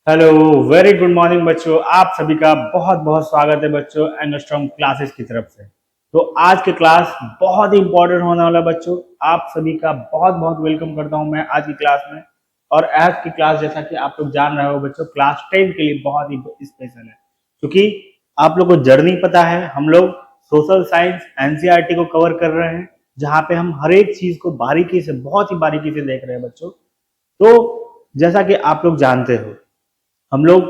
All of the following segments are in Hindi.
हेलो, वेरी गुड मॉर्निंग बच्चों। आप सभी का बहुत बहुत स्वागत है बच्चों एंगस्ट्रॉम क्लासेस की तरफ से। तो आज के क्लास बहुत ही इंपॉर्टेंट होने वाला है बच्चों। आप सभी का बहुत बहुत वेलकम करता हूं मैं आज की क्लास में। और आज की क्लास जैसा कि आप लोग जान रहे हो बच्चों, क्लास 10 के लिए बहुत ही स्पेशल है, क्योंकि आप लोग को जर्नी पता है। हम लोग सोशल साइंस एनसीईआरटी को कवर कर रहे हैं, जहाँ पे हम हर एक चीज को बारीकी से, बहुत ही बारीकी से देख रहे हैं बच्चों। तो जैसा कि आप लोग जानते हो, हम लोग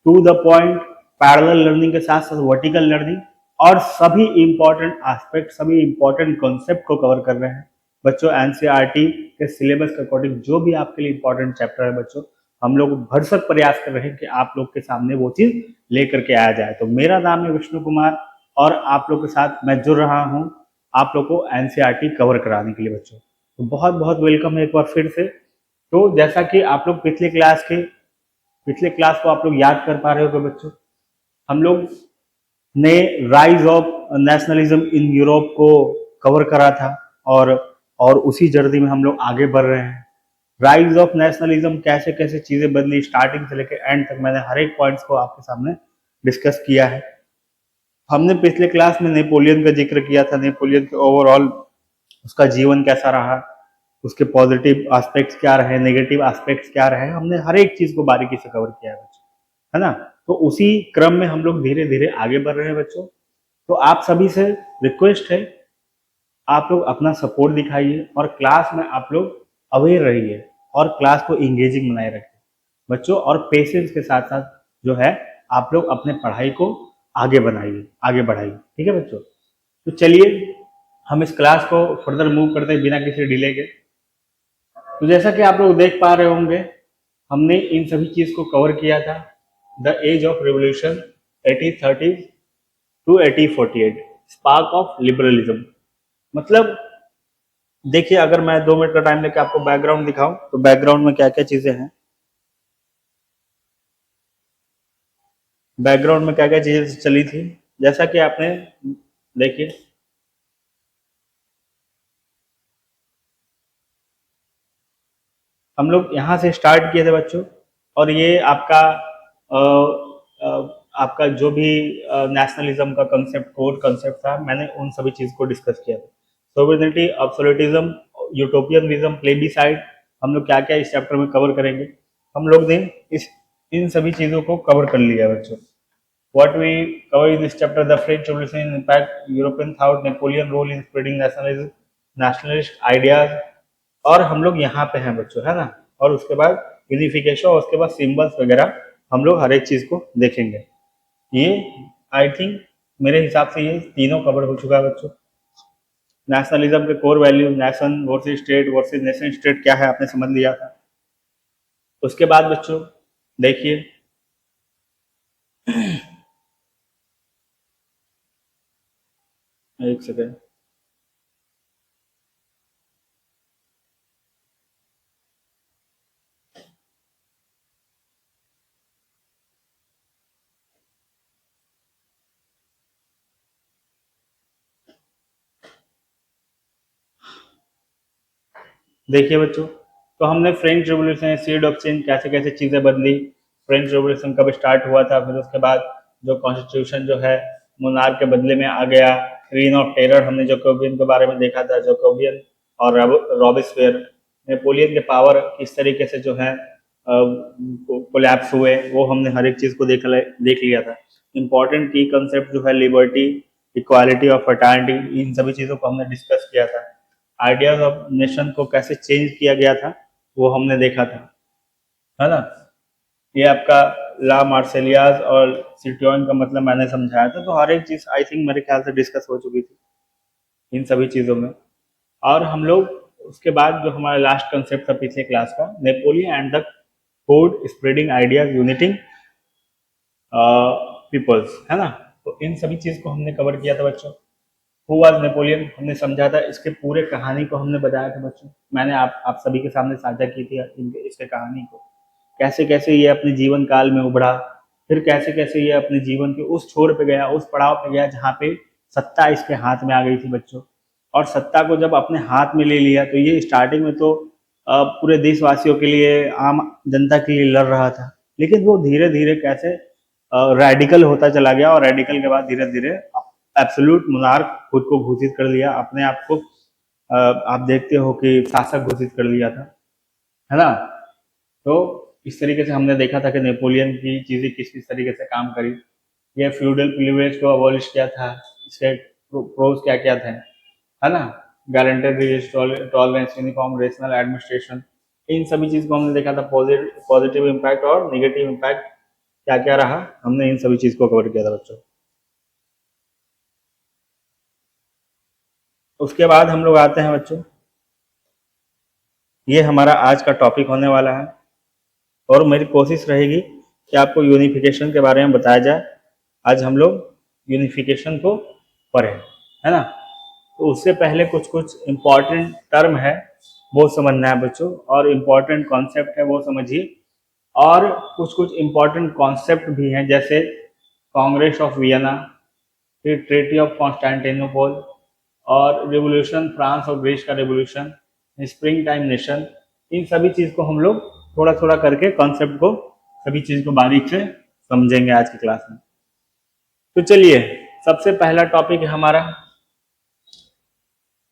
to the point parallel learning के साथ साथ वर्टिकल लर्निंग और सभी इंपॉर्टेंट एस्पेक्ट, सभी इंपॉर्टेंट कॉन्सेप्ट को कवर कर रहे हैं बच्चों। एनसीईआरटी के सिलेबस के अकॉर्डिंग जो भी आपके लिए इंपॉर्टेंट चैप्टर है बच्चों, हम लोग भरसक प्रयास कर रहे हैं कि आप लोग के सामने वो चीज लेकर के आया जाए। तो मेरा नाम है विष्णु कुमार और आप लोग के साथ मैं जुड़ रहा हूँ आप लोग को एनसीईआरटी कवर कराने के लिए बच्चों। तो बहुत बहुत वेलकम है एक बार फिर से। तो जैसा कि आप लोग पिछले क्लास को आप लोग याद कर पा रहे हो बच्चों, हम लोग ने rise of nationalism in Europe को कवर करा था। और और उसी जर्नी में हम लोग आगे बढ़ रहे हैं। राइज ऑफ नेशनलिज्म कैसे कैसे चीजें बदली, स्टार्टिंग से लेकर एंड तक मैंने हर एक पॉइंट्स को आपके सामने डिस्कस किया है। हमने पिछले क्लास में नेपोलियन का जिक्र किया था, नेपोलियन के ओवरऑल उसका जीवन कैसा रहा, उसके पॉजिटिव एस्पेक्ट्स क्या रहे, नेगेटिव एस्पेक्ट्स क्या रहे, हमने हर एक चीज को बारीकी से कवर किया है बच्चों, है ना। तो उसी क्रम में हम लोग धीरे धीरे आगे बढ़ रहे हैं बच्चों। तो आप सभी से रिक्वेस्ट है, आप लोग अपना सपोर्ट दिखाइए और क्लास में आप लोग अवेयर रहिए और क्लास को इंगेजिंग बनाए रखिए बच्चों। और पेशेंस के साथ साथ जो है आप लोग अपने पढ़ाई को आगे बनाइए, आगे बढ़ाइए, ठीक है बच्चों। तो चलिए हम इस क्लास को फर्दर मूव करते हैं बिना किसी डिले के। तो जैसा कि आप लोग देख पा रहे होंगे, हमने इन सभी चीज को कवर किया था। The age of revolution 1830 to 1848, spark of liberalism. मतलब देखिए, अगर मैं 2 मिनट का टाइम लेकर आपको बैकग्राउंड दिखाऊं तो बैकग्राउंड में क्या क्या चीजें हैं, बैकग्राउंड में क्या क्या चीजें चली थी, जैसा कि आपने देखिए। हम लोग यहाँ से स्टार्ट किए थे बच्चों, और ये आपका अ, आपका जो भी नेशनलिज्म का कंसेप्ट, कोर कंसेप्ट था, मैंने उन सभी चीज को डिस्कस किया था। सोवरेनिटी, अब्सोल्यूटिज्म, यूटोपियन विजन, प्लेबीसाइड, हम लोग क्या क्या इस चैप्टर में कवर करेंगे। हम लोग ने इस इन सभी चीजों को कवर कर लिया बच्चों। What we cover in this chapter: the French Revolution impact, European thought, Napoleon role in spreading nationalism, nationalist ideas। और हम लोग यहाँ पे हैं बच्चों, है ना। और उसके बाद यूनिफिकेशन और उसके बाद सिंबल्स वगैरह हम लोग हर एक चीज को देखेंगे। ये आई थिंक मेरे हिसाब से ये तीनों कवर हो चुका है बच्चों। नेशनलिज्म के core value, nation versus state versus nation state क्या है, आपने समझ लिया था। उसके बाद बच्चों देखिए, एक सेकेंड। देखिए बच्चों, तो हमने French revolution, seed of change, कैसे कैसे चीजें बदली, फ्रेंच रेवोल्यूशन कब स्टार्ट हुआ था, फिर उसके बाद जो कॉन्स्टिट्यूशन जो है मोनार्क के बदले में आ गया, रीन ऑफ टेरर, हमने जोकोबियन के बारे में देखा था, जोकोबियन और रॉबिस्फेयर, नेपोलियन के पावर किस तरीके से जो है कोलैप्स हुए, वो हमने हर एक चीज को देख लिया था। इंपॉर्टेंट की कंसेप्ट जो है लिबर्टी, इक्वालिटी और फर्टर्निटी, इन सभी चीजों को हमने डिस्कस किया था। आइडियाज ऑफ नेशन को कैसे चेंज किया गया था वो हमने देखा था, है ना। ये आपका ला मार्सेलियाज और सिट्योन का मतलब मैंने समझाया था। तो हर एक चीज आई थिंक मेरे ख्याल से डिस्कस हो चुकी थी इन सभी चीजों में। और हम लोग उसके बाद जो हमारा लास्ट कंसेप्ट था पिछले क्लास का, Napoleon and the code spreading ideas uniting peoples, है ना। तो इन सभी चीज को हमने कवर किया था बच्चों। हु वाज नेपोलियन हमने समझा था, इसके पूरे कहानी को हमने बताया था बच्चों। मैंने आप सभी के सामने साझा की थी इसके कहानी को, कैसे कैसे ये अपने जीवन काल में उभरा, फिर कैसे कैसे ये अपने जीवन के उस छोर पे गया, उस पड़ाव पे गया जहाँ पे सत्ता इसके हाथ में आ गई थी बच्चों। और सत्ता को जब अपने हाथ में ले लिया तो ये स्टार्टिंग में तो पूरे देशवासियों के लिए, आम जनता के लिए लड़ रहा था, लेकिन वो धीरे धीरे कैसे रेडिकल होता चला गया, और रेडिकल के बाद धीरे धीरे एब्सोल्यूट मोनार्क खुद को घोषित कर लिया, अपने आप को आप देखते हो कि शासक घोषित कर लिया था, है ना। तो इस तरीके से हमने देखा था कि नेपोलियन की चीजें किस किस तरीके से काम करी। ये फ्यूडल प्रिविलेज को अबॉलिश किया था, इसके प्रोज क्या क्या थे, है ना। Guaranteed tolerance, uniform rational administration, इन सभी चीज को हमने देखा था। पॉजिटिव इम्पैक्ट और निगेटिव इम्पैक्ट क्या क्या रहा, हमने इन सभी चीज को कवर किया था बच्चों। उसके बाद हम लोग आते हैं बच्चों, ये हमारा आज का टॉपिक होने वाला है, और मेरी कोशिश रहेगी कि आपको यूनिफिकेशन के बारे में बताया जाए। आज हम लोग यूनिफिकेशन को पढ़ें, है ना। तो उससे पहले कुछ कुछ इम्पॉर्टेंट टर्म है वो समझना है बच्चों, और इम्पॉर्टेंट कॉन्सेप्ट है वो समझिए। और कुछ कुछ इम्पॉर्टेंट कॉन्सेप्ट भी हैं, जैसे कांग्रेस ऑफ वियना, फिर ट्रीटी ऑफ कॉन्स्टेंटिनोपल, और रिवोल्यूशन, फ्रांस और ग्रीस का रिवोल्यूशन, स्प्रिंग टाइम नेशन। इन सभी चीज को हम लोग थोड़ा थोड़ा करके कॉन्सेप्ट को, सभी चीज को बारीक से समझेंगे आज की क्लास में। तो चलिए, सबसे पहला टॉपिक है हमारा,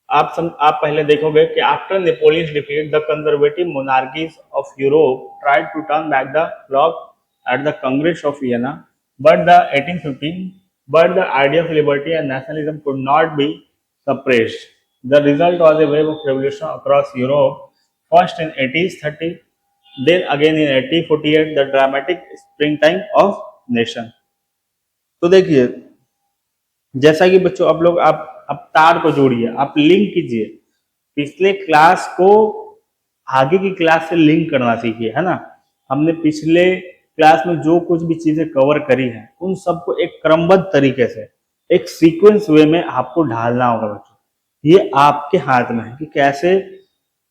आप पहले देखोगे कि after Napoleon defeat the conservative monarchies of Europe tried to turn back the clock at the Congress of Vienna, but the 1815 but the idea of liberty and nationalism could not be suppressed. The result was a wave of revolution across Europe, first in 1830, then again in 1848, the dramatic springtime of nation. तो देखिए, जैसा कि बच्चों आप लोग आप तार को जोड़िए, आप लिंक कीजिए, पिछले क्लास को आगे की क्लास से लिंक करना सीखिए, है ना। हमने पिछले क्लास में जो कुछ भी चीजें कवर करी हैं उन सबको एक क्रमबद्ध तरीके से, एक सीक्वेंस वे में आपको ढालना होगा बच्चों। ये आपके हाथ में है कि कैसे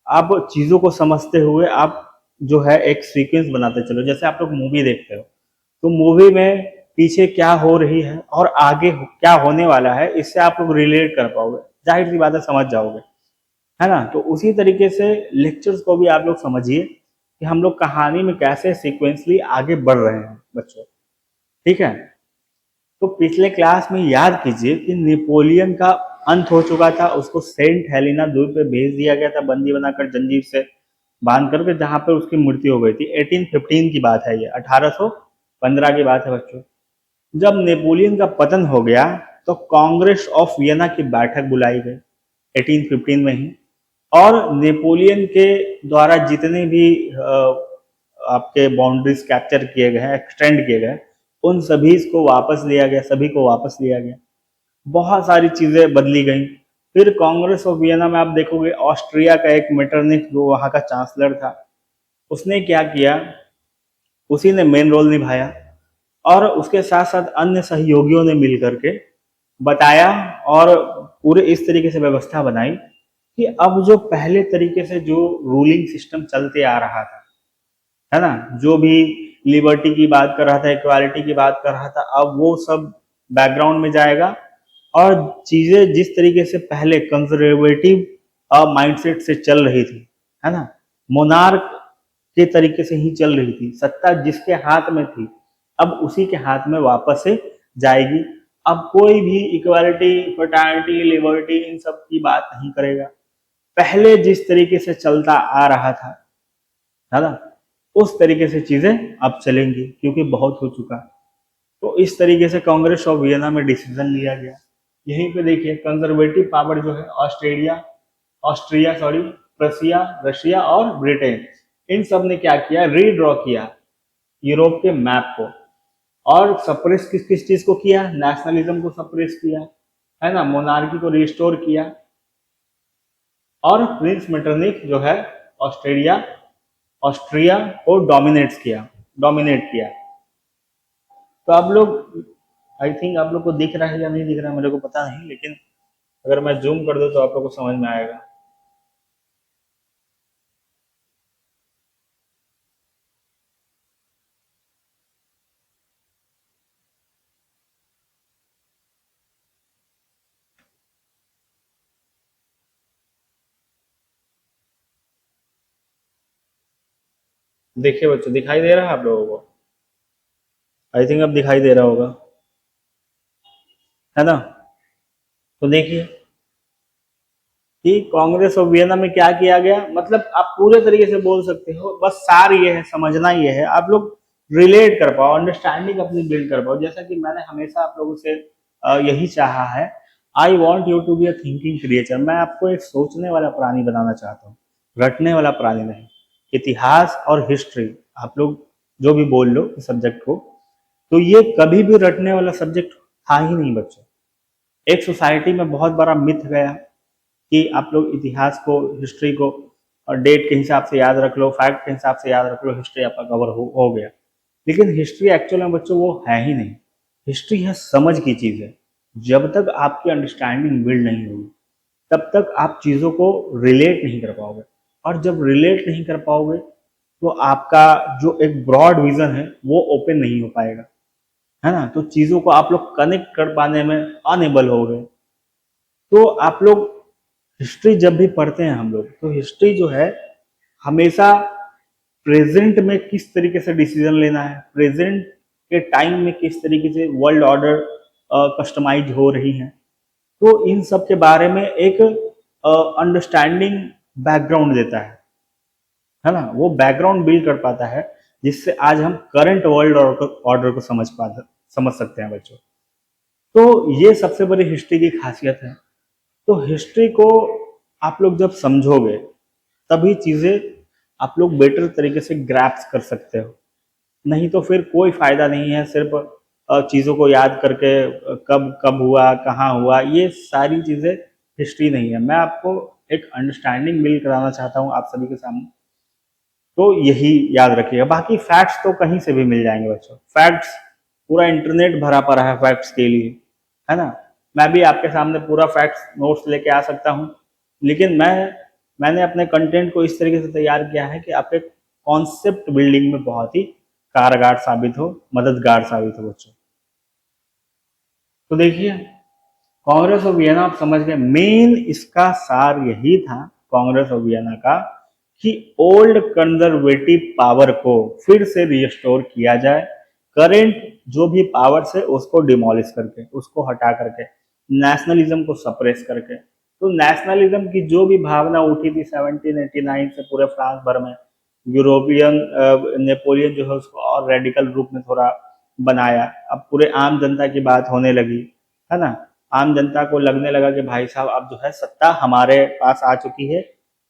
आप चीजों को समझते हुए आप जो है एक सीक्वेंस बनाते चलो। जैसे आप लोग मूवी देखते हो, तो मूवी में पीछे क्या हो रही है और आगे क्या होने वाला है, इससे आप लोग रिलेट कर पाओगे, जाहिर सी बात है समझ जाओगे, है ना। तो उसी तरीके से लेक्चर्स को भी आप लोग समझिए कि हम लोग कहानी में कैसे सीक्वेंसली आगे बढ़ रहे हैं बच्चों, ठीक है। तो पिछले क्लास में याद कीजिए कि नेपोलियन का अंत हो चुका था, उसको सेंट हेलेना द्वीप पे भेज दिया गया था बंदी बनाकर, जंजीर से बांध करके, जहां पर उसकी मृत्यु हो गई थी। 1815 की बात है, ये 1815 की बात है बच्चों। जब नेपोलियन का पतन हो गया तो कांग्रेस ऑफ वियना की बैठक बुलाई गई 1815 में ही, और नेपोलियन के द्वारा जितने भी आपके बाउंड्रीज कैप्चर किए गए हैं, एक्सटेंड किए गए, उन सभी को वापस लिया गया, सभी को वापस लिया गया। बहुत सारी चीजें बदली गई। फिर कांग्रेस ऑफ वियना में आप देखोगे ऑस्ट्रिया का एक मेटरनिख, जो वहां का चांसलर था, उसने क्या किया, उसी ने मेन रोल निभाया, और उसके साथ साथ अन्य सहयोगियों ने मिलकर के बताया और पूरे इस तरीके से व्यवस्था बनाई कि अब जो पहले तरीके से जो रूलिंग सिस्टम चलते आ रहा था, है ना, जो भी लिबर्टी की बात कर रहा था, इक्वालिटी की बात कर रहा था, अब वो सब बैकग्राउंड में जाएगा, और चीजें जिस तरीके से पहले कंजर्वेटिव माइंडसेट से चल रही थी, है ना, मोनार्क के तरीके से ही चल रही थी, सत्ता जिसके हाथ में थी अब उसी के हाथ में वापस से जाएगी। अब कोई भी इक्वालिटी, फ्रेटर्निटी, लिबर्टी इन सब की बात नहीं करेगा। पहले जिस तरीके से चलता आ रहा था, है ना, उस तरीके से चीजें अब चलेंगी, क्योंकि बहुत हो चुका। तो इस तरीके से कांग्रेस ऑफ वियना में डिसीजन लिया गया। यहीं पे देखिए कंजर्वेटिव पावर जो है ऑस्ट्रेलिया, ऑस्ट्रिया सॉरी, प्रसिया, रशिया और ब्रिटेन, इन सब ने क्या किया, रीड्रॉ किया यूरोप के मैप को, और सप्रेस किस किस चीज को किया, नेशनलिज्म को सप्रेस किया, है ना, मोनार्की को रिस्टोर किया, और प्रिंस मेटरनिक जो है ऑस्ट्रेलिया, ऑस्ट्रिया को डोमिनेट किया। तो आप लोग, आई थिंक आप लोग को दिख रहा है या नहीं दिख रहा है मेरे को पता नहीं, लेकिन अगर मैं जूम कर दूं तो आप लोग को समझ में आएगा। देखिए बच्चों, दिखाई दे रहा है आप लोगों को। आई थिंक अब दिखाई दे रहा होगा, है ना। तो देखिए कि कांग्रेस ऑफ वियना में क्या किया गया, मतलब आप पूरे तरीके से बोल सकते हो, बस सार ये है, समझना ये है, आप लोग रिलेट कर पाओ, अंडरस्टैंडिंग अपनी बिल्ड कर पाओ। जैसा कि मैंने हमेशा आप लोगों से यही चाहा है, I want you to be a thinking creature. मैं आपको एक सोचने वाला प्राणी बनाना चाहता हूँ, रटने वाला प्राणी नहीं। इतिहास और हिस्ट्री आप लोग जो भी बोल लो सब्जेक्ट को, तो ये कभी भी रटने वाला सब्जेक्ट था ही नहीं बच्चों। एक सोसाइटी में बहुत बड़ा मिथ गया कि आप लोग इतिहास को, हिस्ट्री को और डेट के हिसाब से याद रख लो, फैक्ट के हिसाब से याद रख लो, हिस्ट्री आपका कवर हो गया। लेकिन हिस्ट्री एक्चुअल में बच्चों वो है ही नहीं। हिस्ट्री है समझ की चीज़ है। जब तक आपकी अंडरस्टैंडिंग बिल्ड नहीं होगी तब तक आप चीज़ों को रिलेट नहीं कर पाओगे, और जब रिलेट नहीं कर पाओगे तो आपका जो एक ब्रॉड विजन है वो ओपन नहीं हो पाएगा, है ना। तो चीज़ों को आप लोग कनेक्ट कर पाने में अनेबल हो गए। तो आप लोग हिस्ट्री जब भी पढ़ते हैं हम लोग, तो हिस्ट्री जो है हमेशा प्रेजेंट में किस तरीके से डिसीजन लेना है, प्रेजेंट के टाइम में किस तरीके से वर्ल्ड ऑर्डर कस्टमाइज हो रही है, तो इन सब के बारे में एक अंडरस्टैंडिंग बैकग्राउंड देता है ना। वो बैकग्राउंड बिल्ड कर पाता है जिससे आज हम करंट वर्ल्ड ऑर्डर को समझ सकते हैं बच्चों। तो ये सबसे बड़ी हिस्ट्री की खासियत है। तो हिस्ट्री को आप लोग जब समझोगे तभी चीज़ें आप लोग बेटर तरीके से ग्रैप्स कर सकते हो, नहीं तो फिर कोई फायदा नहीं है सिर्फ चीज़ों को याद करके कब कब हुआ, कहाँ हुआ, ये सारी चीज़ें हिस्ट्री नहीं है। मैं आपको एक अंडरस्टैंडिंग बिल्ड कराना चाहता हूँ आप सभी के सामने, तो यही याद रखिएगा। बाकी फैक्ट्स तो कहीं से भी मिल जाएंगे बच्चों, फैक्ट्स पूरा इंटरनेट भरा पड़ा है फैक्ट्स के लिए, है ना। मैं भी आपके सामने पूरा फैक्ट्स नोट्स लेके आ सकता हूँ, लेकिन मैंने अपने कंटेंट को इस तरीके से तैयार किया है कि आपके कॉन्सेप्ट बिल्डिंग में बहुत ही कारगर साबित हो, मददगार साबित हो बच्चों। तो देखिए कांग्रेस ऑफ वियना आप समझ गए, मेन इसका सार यही था कांग्रेस ऑफ वियना का कि ओल्ड कंजर्वेटिव पावर को फिर से रिस्टोर किया जाए, करेंट जो भी पावर से उसको डिमोलिश करके, उसको हटा करके, नेशनलिज्म को सप्रेस करके। तो नेशनलिज्म की जो भी भावना उठी थी 1789 से पूरे फ्रांस भर में, यूरोपियन नेपोलियन जो है उसको और रेडिकल रूप में थोड़ा बनाया। अब पूरे आम जनता की बात होने लगी, है ना। आम जनता को लगने लगा कि भाई साहब अब जो है सत्ता हमारे पास आ चुकी है,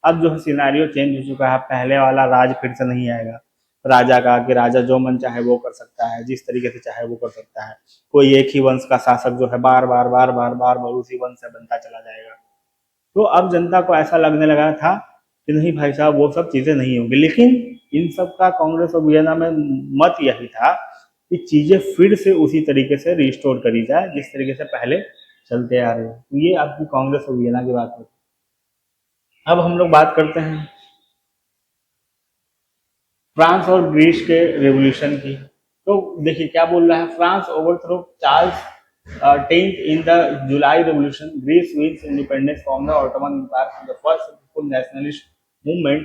अब जो है सिनारियो चेंज हो चुका है, पहले वाला राज फिर से नहीं आएगा राजा का, कि राजा जो मन चाहे वो कर सकता है, जिस तरीके से चाहे वो कर सकता है, कोई एक ही वंश का शासक जो है बार बार बार बार बार बार उसी वंश से बनता चला जाएगा। तो अब जनता को ऐसा लगने लगा था कि नहीं भाई साहब वो सब चीजें नहीं होंगी। लेकिन इन सब का कांग्रेस ऑफ वियना में मत यही था कि चीजें फिर से उसी तरीके से रिस्टोर करी जाए जिस तरीके से पहले चलते आ रहे हैं। तो ये आपकी कांग्रेस ऑफ वियना की बात होती है। अब हम लोग बात करते हैं फ्रांस और ग्रीस के रेवोल्यूशन की। तो देखिए क्या बोल रहा है, France overthrow Charles 10th in the July Revolution. Greece wins independence from the Ottoman Empire, the first successful nationalist movement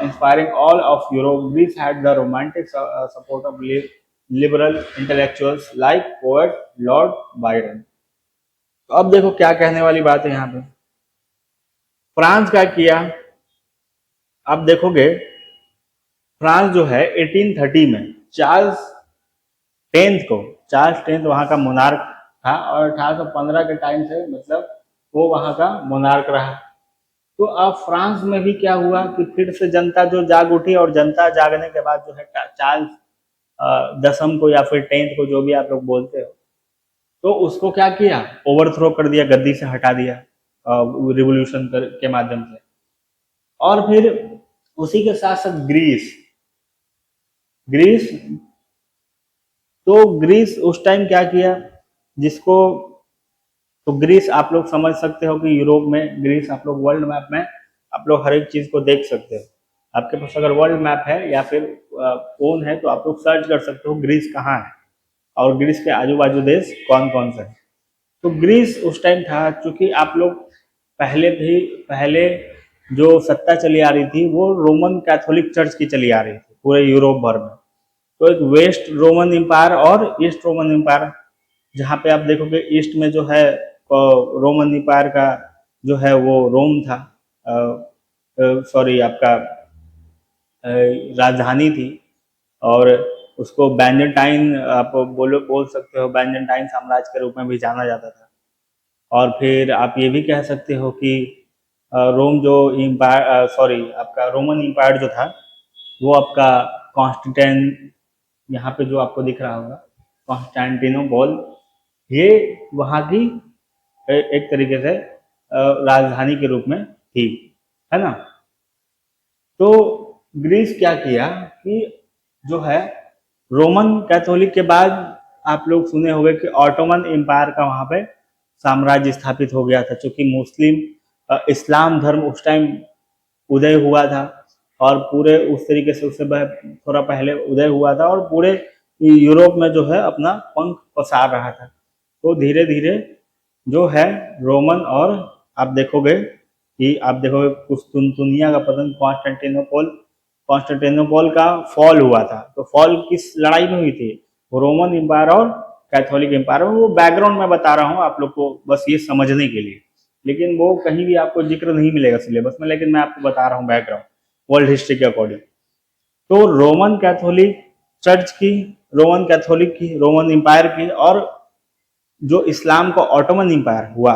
inspiring all of Europe. Greece had the romantic support of liberal intellectuals like poet Lord Byron. तो अब देखो क्या कहने वाली बात है यहाँ पे। फ्रांस क्या किया, अब देखोगे फ्रांस जो है 1830 में चार्ल्स 10th वहां का मोनार्क था, और 1815 के टाइम से मतलब वो वहां का मोनार्क रहा। तो अब फ्रांस में भी क्या हुआ कि फिर से जनता जो जाग उठी, और जनता जागने के बाद जो है चार्ल्स 10th को या फिर 10th को, जो भी आप लोग बोलते हो, तो उसको क्या किया, ओवरथ्रो कर दिया, गद्दी से हटा दिया रिवोल्यूशन के माध्यम से। और फिर उसी के साथ साथ ग्रीस ग्रीस तो ग्रीस उस टाइम क्या किया, जिसको, तो ग्रीस आप लोग समझ सकते हो कि यूरोप में, ग्रीस आप लोग वर्ल्ड मैप में आप लोग हर एक चीज को देख सकते हो। आपके पास अगर वर्ल्ड मैप है या फिर फोन है तो आप लोग सर्च कर सकते हो ग्रीस कहाँ है और ग्रीस के आजू बाजू देश कौन कौन से है। तो ग्रीस उस टाइम था, चूंकि आप लोग पहले जो सत्ता चली आ रही थी वो रोमन कैथोलिक चर्च की चली आ रही थी पूरे यूरोप भर में। तो एक वेस्ट रोमन एम्पायर और ईस्ट रोमन एम्पायर, जहाँ पे आप देखोगे ईस्ट में जो है रोमन एम्पायर का जो है वो रोम था, सॉरी आपका राजधानी थी। और उसको बैजेंटाइन आप बोल सकते हो, बैजेंटाइन साम्राज्य के रूप में भी जाना जाता था। और फिर आप ये भी कह सकते हो कि रोम जो इम्पायर, सॉरी आपका रोमन इम्पायर जो था वो आपका कॉन्स्टेंटाइन, यहाँ पे जो आपको दिख रहा होगा कॉन्स्टेंटिनोपॉल, ये वहाँ की एक तरीके से राजधानी के रूप में थी, है ना। तो ग्रीस क्या किया कि जो है रोमन कैथोलिक के बाद आप लोग सुने होंगे कि ऑटोमन एम्पायर का वहाँ पे साम्राज्य स्थापित हो गया था, क्योंकि मुस्लिम इस्लाम धर्म उस टाइम उदय हुआ था, और पूरे उस तरीके से उससे थोड़ा पहले उदय हुआ था, और पूरे यूरोप में जो है अपना पंख पसार रहा था। तो धीरे धीरे जो है रोमन, और आप देखोगे कुस्तुनतुनिया का पतन, कॉन्स्टेंटिनोपॉल का फॉल हुआ था। तो फॉल किस लड़ाई में हुई थी? रोमन एम्पायर और कैथोलिक एम्पायर में। वो बैकग्राउंड में बता रहा हूँ आप लोग को बस ये समझने के लिए, लेकिन वो कहीं भी आपको जिक्र नहीं मिलेगा सिलेबस में, लेकिन मैं आपको बता रहा हूँ बैकग्राउंड वर्ल्ड हिस्ट्री के अकॉर्डिंग। तो रोमन कैथोलिक चर्च की, रोमन कैथोलिक की, रोमन एम्पायर की, और जो इस्लाम का ऑटोमन एम्पायर हुआ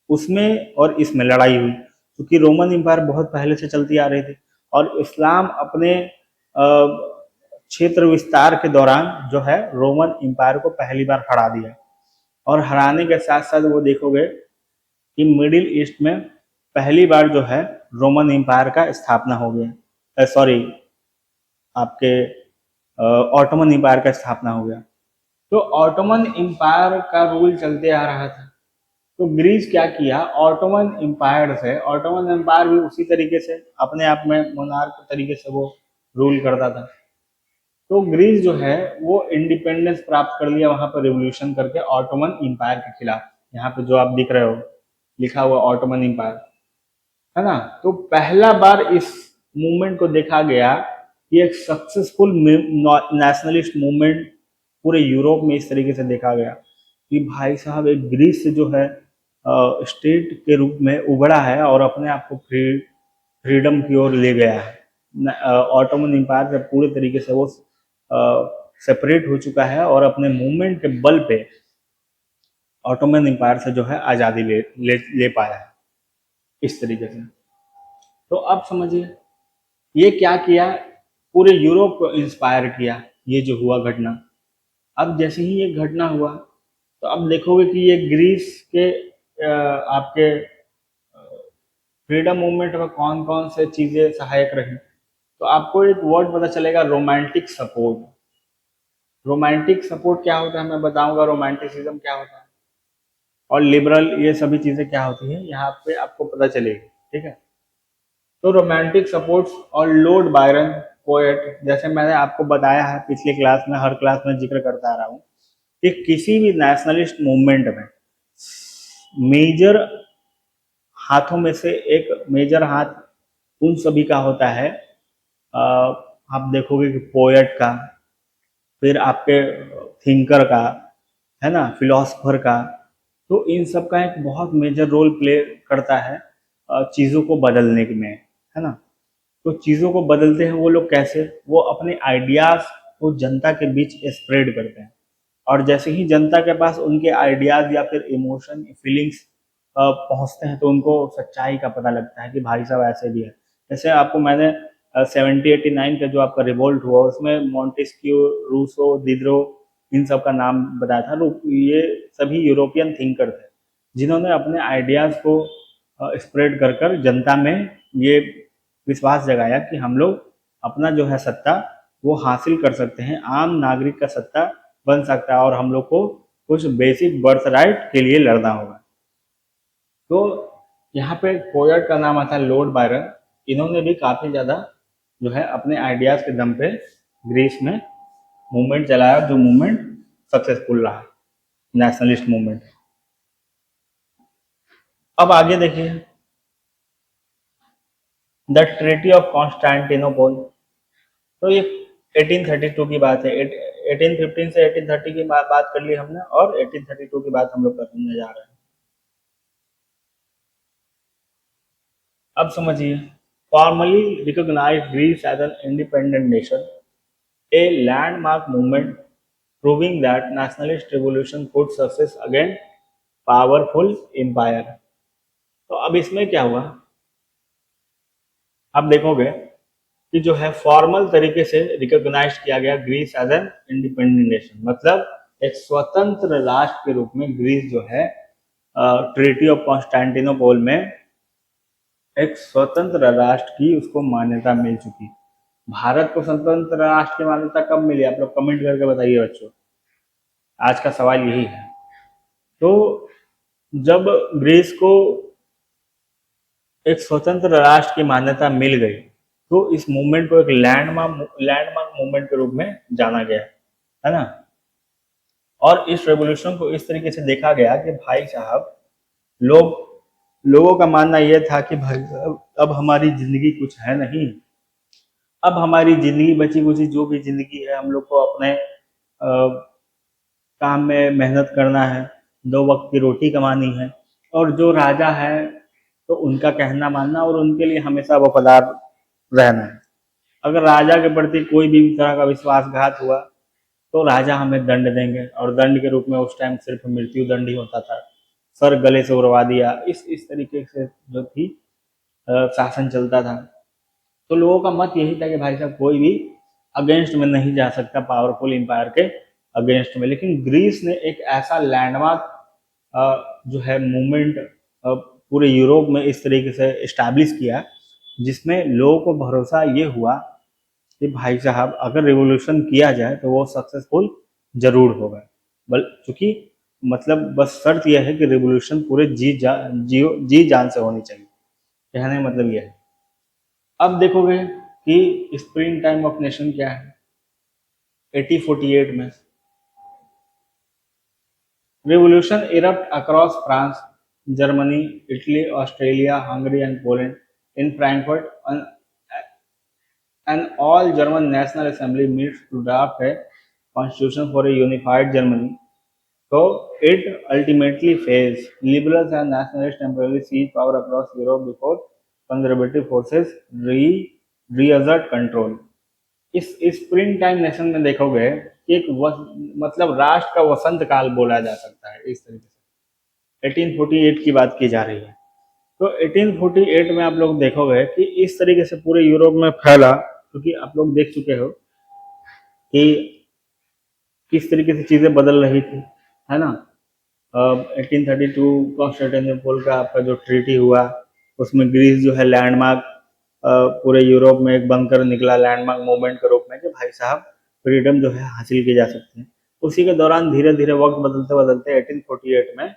उसमें और इसमें लड़ाई हुई, क्योंकि रोमन एम्पायर बहुत पहले से चलती आ रही थी, और इस्लाम अपने क्षेत्र विस्तार के दौरान जो है रोमन एम्पायर को पहली बार हरा दिया। और हराने के साथ साथ वो देखोगे कि मिडिल ईस्ट में पहली बार जो है रोमन एम्पायर का स्थापना हो गया, सॉरी आपके ऑटोमन एम्पायर का स्थापना हो गया। तो ऑटोमन एम्पायर का रूल चलते आ रहा था। तो ग्रीस क्या किया, ऑटोमन एम्पायर से, ऑटोमन एम्पायर भी उसी तरीके से अपने आप में मोनार्क तरीके से वो रूल करता था। तो ग्रीस जो है वो इंडिपेंडेंस प्राप्त कर लिया वहां पर रिवोल्यूशन करके ऑटोमन एम्पायर के खिलाफ। यहाँ पे जो आप दिख रहे हो लिखा हुआ ऑटोमन एम्पायर, है ना। तो पहला बार इस मूवमेंट को देखा गया कि एक सक्सेसफुल नेशनलिस्ट मूवमेंट पूरे यूरोप में इस तरीके से देखा गया कि भाई साहब एक ग्रीस से जो है स्टेट के रूप में उभरा है और अपने आप को फ्रीडम की ओर ले गया है। ऑटोमन एम्पायर से पूरे तरीके से वो सेपरेट हो चुका है, और अपने मूवमेंट के बल पे ऑटोमन एम्पायर से जो है आज़ादी ले पाया है इस तरीके से। तो अब समझिए ये क्या किया, पूरे यूरोप को इंस्पायर किया ये जो हुआ घटना। अब जैसे ही ये घटना हुआ तो अब देखोगे कि ये ग्रीस के आपके फ्रीडम मूवमेंट में कौन कौन से चीजें सहायक रही। तो आपको एक वर्ड पता चलेगा, रोमांटिक सपोर्ट। रोमांटिक सपोर्ट क्या होता है मैं बताऊंगा, रोमांटिसिज्म क्या होता है, और लिबरल, ये सभी चीजें क्या होती है यहाँ पे आपको पता चलेगी, ठीक है। तो रोमांटिक सपोर्ट और लॉर्ड बायरन पोएट, जैसे मैंने आपको बताया है पिछली क्लास में, हर क्लास में जिक्र करता आ रहा हूँ कि किसी भी नेशनलिस्ट मूवमेंट में मेजर हाथों में से एक मेजर हाथ उन सभी का होता है, आप देखोगे कि पोएट का, फिर आपके थिंकर का, है ना, फिलोसफर का। तो इन सब का एक बहुत मेजर रोल प्ले करता है चीज़ों को बदलने में, है ना। तो चीज़ों को बदलते हैं वो लोग कैसे, वो अपने आइडियाज़ को जनता के बीच स्प्रेड करते हैं, और जैसे ही जनता के पास उनके आइडियाज़ या फिर इमोशन फीलिंग्स पहुंचते हैं तो उनको सच्चाई का पता लगता है कि भाई साहब ऐसे भी है। जैसे आपको मैंने 1789 का जो आपका रिवोल्ट हुआ उसमें मॉन्टेस्क्यू, रूसो, दिदरो, इन सब का नाम बताया था। ये सभी यूरोपियन थिंकर थे जिन्होंने अपने आइडियाज़ को स्प्रेड कर कर जनता में ये विश्वास जगाया कि हम लोग अपना जो है सत्ता वो हासिल कर सकते हैं, आम नागरिक का सत्ता बन सकता है, और हम लोग को कुछ बेसिक बर्थ राइट के लिए लड़ना होगा। तो यहाँ पे पोएट का नाम आता है लॉर्ड बायरन। इन्होंने भी काफ़ी ज़्यादा जो है अपने आइडियाज़ के दम पे ग्रीस में मूवमेंट चलाया, जो मूवमेंट सक्सेसफुल रहा, नेशनलिस्ट मूवमेंट। अब आगे देखिए, द ट्रीटी ऑफ कॉन्स्टेंटिनोपल। तो ये 1832 की बात है। 1815 से 1830 की बात कर ली हमने, और 1832 की बात हम लोग करने जा रहे हैं। अब समझिए, formally recognised Greece as an independent nation, a landmark movement proving that nationalist revolution could success against powerful empire। तो अब इसमें क्या हुआ, आप देखोगे कि जो है फॉर्मल तरीके से रिकॉग्नाइज किया गया Greece as an independent nation, मतलब एक स्वतंत्र राष्ट्र के रूप में ग्रीस जो है ट्रीटी ऑफ कॉन्स्टेंटिनोपोल में एक स्वतंत्र राष्ट्र की उसको मान्यता मिल चुकी। भारत को स्वतंत्र राष्ट्र की मान्यता कब मिली, आप लोग कमेंट करके बताइए बच्चों, आज का सवाल यही है। तो जब ग्रीस को एक स्वतंत्र राष्ट्र की मान्यता मिल गई, तो इस मूवमेंट को एक लैंडमार्क मूवमेंट के रूप में जाना गया, है ना। और इस रेवोल्यूशन को इस तरीके से देखा गया कि भाई साहब, लोगों का मानना यह था कि भाई अब हमारी जिंदगी कुछ है नहीं, अब हमारी जिंदगी बची कुछ जो भी जिंदगी है, हम लोग को अपने काम में मेहनत करना है, 2 वक्त की रोटी कमानी है, और जो राजा है तो उनका कहना मानना, और उनके लिए हमेशा वफादार रहना है। अगर राजा के प्रति कोई भी तरह का विश्वासघात हुआ तो राजा हमें दंड देंगे, और दंड के रूप में उस टाइम सिर्फ मृत्यु दंड ही होता था, सर गले से उड़वा दिया, इस तरीके से जो थी शासन चलता था। तो लोगों का मत यही था कि भाई साहब कोई भी अगेंस्ट में नहीं जा सकता पावरफुल एम्पायर के अगेंस्ट में। लेकिन ग्रीस ने एक ऐसा लैंडमार्क जो है मूवमेंट पूरे यूरोप में इस तरीके से इस्टेब्लिश किया, जिसमें लोगों को भरोसा ये हुआ कि भाई साहब अगर रिवोल्यूशन किया जाए तो वो सक्सेसफुल जरूर होगा। चूंकि मतलब बस शर्त यह है कि रिवोल्यूशन पूरे जी जान से होनी चाहिए, कहने का मतलब यह है। अब देखोगे कि स्प्रिंग टाइम ऑफ नेशन क्या है। 1848 में revolution erupt across France, Germany, Italy, Australia, Hungary, and Poland. In Frankfurt, an all-German National Assembly meets to draft a constitution for a unified Germany. So it ultimately fails. Liberals and nationalists temporarily seize power across Europe before conservative forces reassert control. इस स्प्रिंग टाइम नेशन में देखोगे कि एक मतलब राष्ट्र का वसंत काल बोला जा सकता है इस तरीके से। 1848 की बात की जा रही है। तो 1848 में आप लोग देखोगे कि इस तरीके से पूरे यूरोप में फैला, क्योंकि आप लोग देख चुके हो कि किस तरीके से चीजें बदल रही थी, है ना। 1832 कॉन्स्टेंटिनोपल का आपका जो ट्रीटी हुआ, उसमें ग्रीस जो है लैंडमार्क पूरे यूरोप में एक बनकर निकला, लैंडमार्क मूवमेंट के रूप में, कि भाई साहब फ्रीडम जो है हासिल की जा सकती है। उसी के दौरान धीरे धीरे वक्त बदलते बदलते 1848 में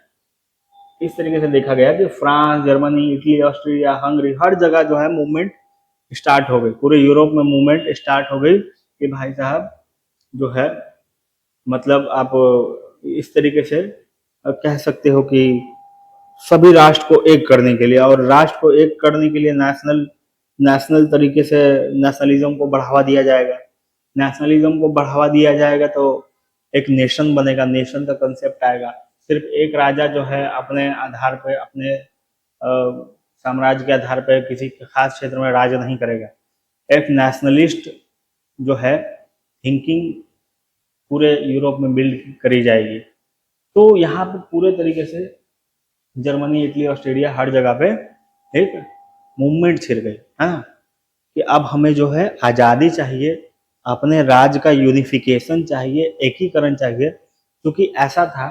इस तरीके से देखा गया कि France, Germany, Italy, Australia, Hungary, हर जगह जो है मूवमेंट स्टार्ट हो गई, पूरे यूरोप में मूवमेंट स्टार्ट हो गई कि भाई साहब जो है मतलब आप इस तरीके से कह सकते हो कि सभी राष्ट्र को एक करने के लिए, और राष्ट्र को एक करने के लिए नेशनल तरीके से नेशनलिज्म को बढ़ावा दिया जाएगा। नेशनलिज्म को बढ़ावा दिया जाएगा तो एक नेशन बनेगा, नेशन का कंसेप्ट आएगा। सिर्फ एक राजा जो है अपने आधार पे, अपने साम्राज्य के आधार पे किसी खास क्षेत्र में राज नहीं करेगा। एक नेशनलिस्ट जो है थिंकिंग पूरे यूरोप में बिल्ड करी जाएगी। तो यहाँ पे पूरे तरीके से जर्मनी, इटली, ऑस्ट्रेलिया, हर जगह पे एक मूवमेंट छिड़ गई, है ना, कि अब हमें जो है आज़ादी चाहिए, अपने राज्य का यूनिफिकेशन चाहिए, एकीकरण चाहिए। क्योंकि ऐसा था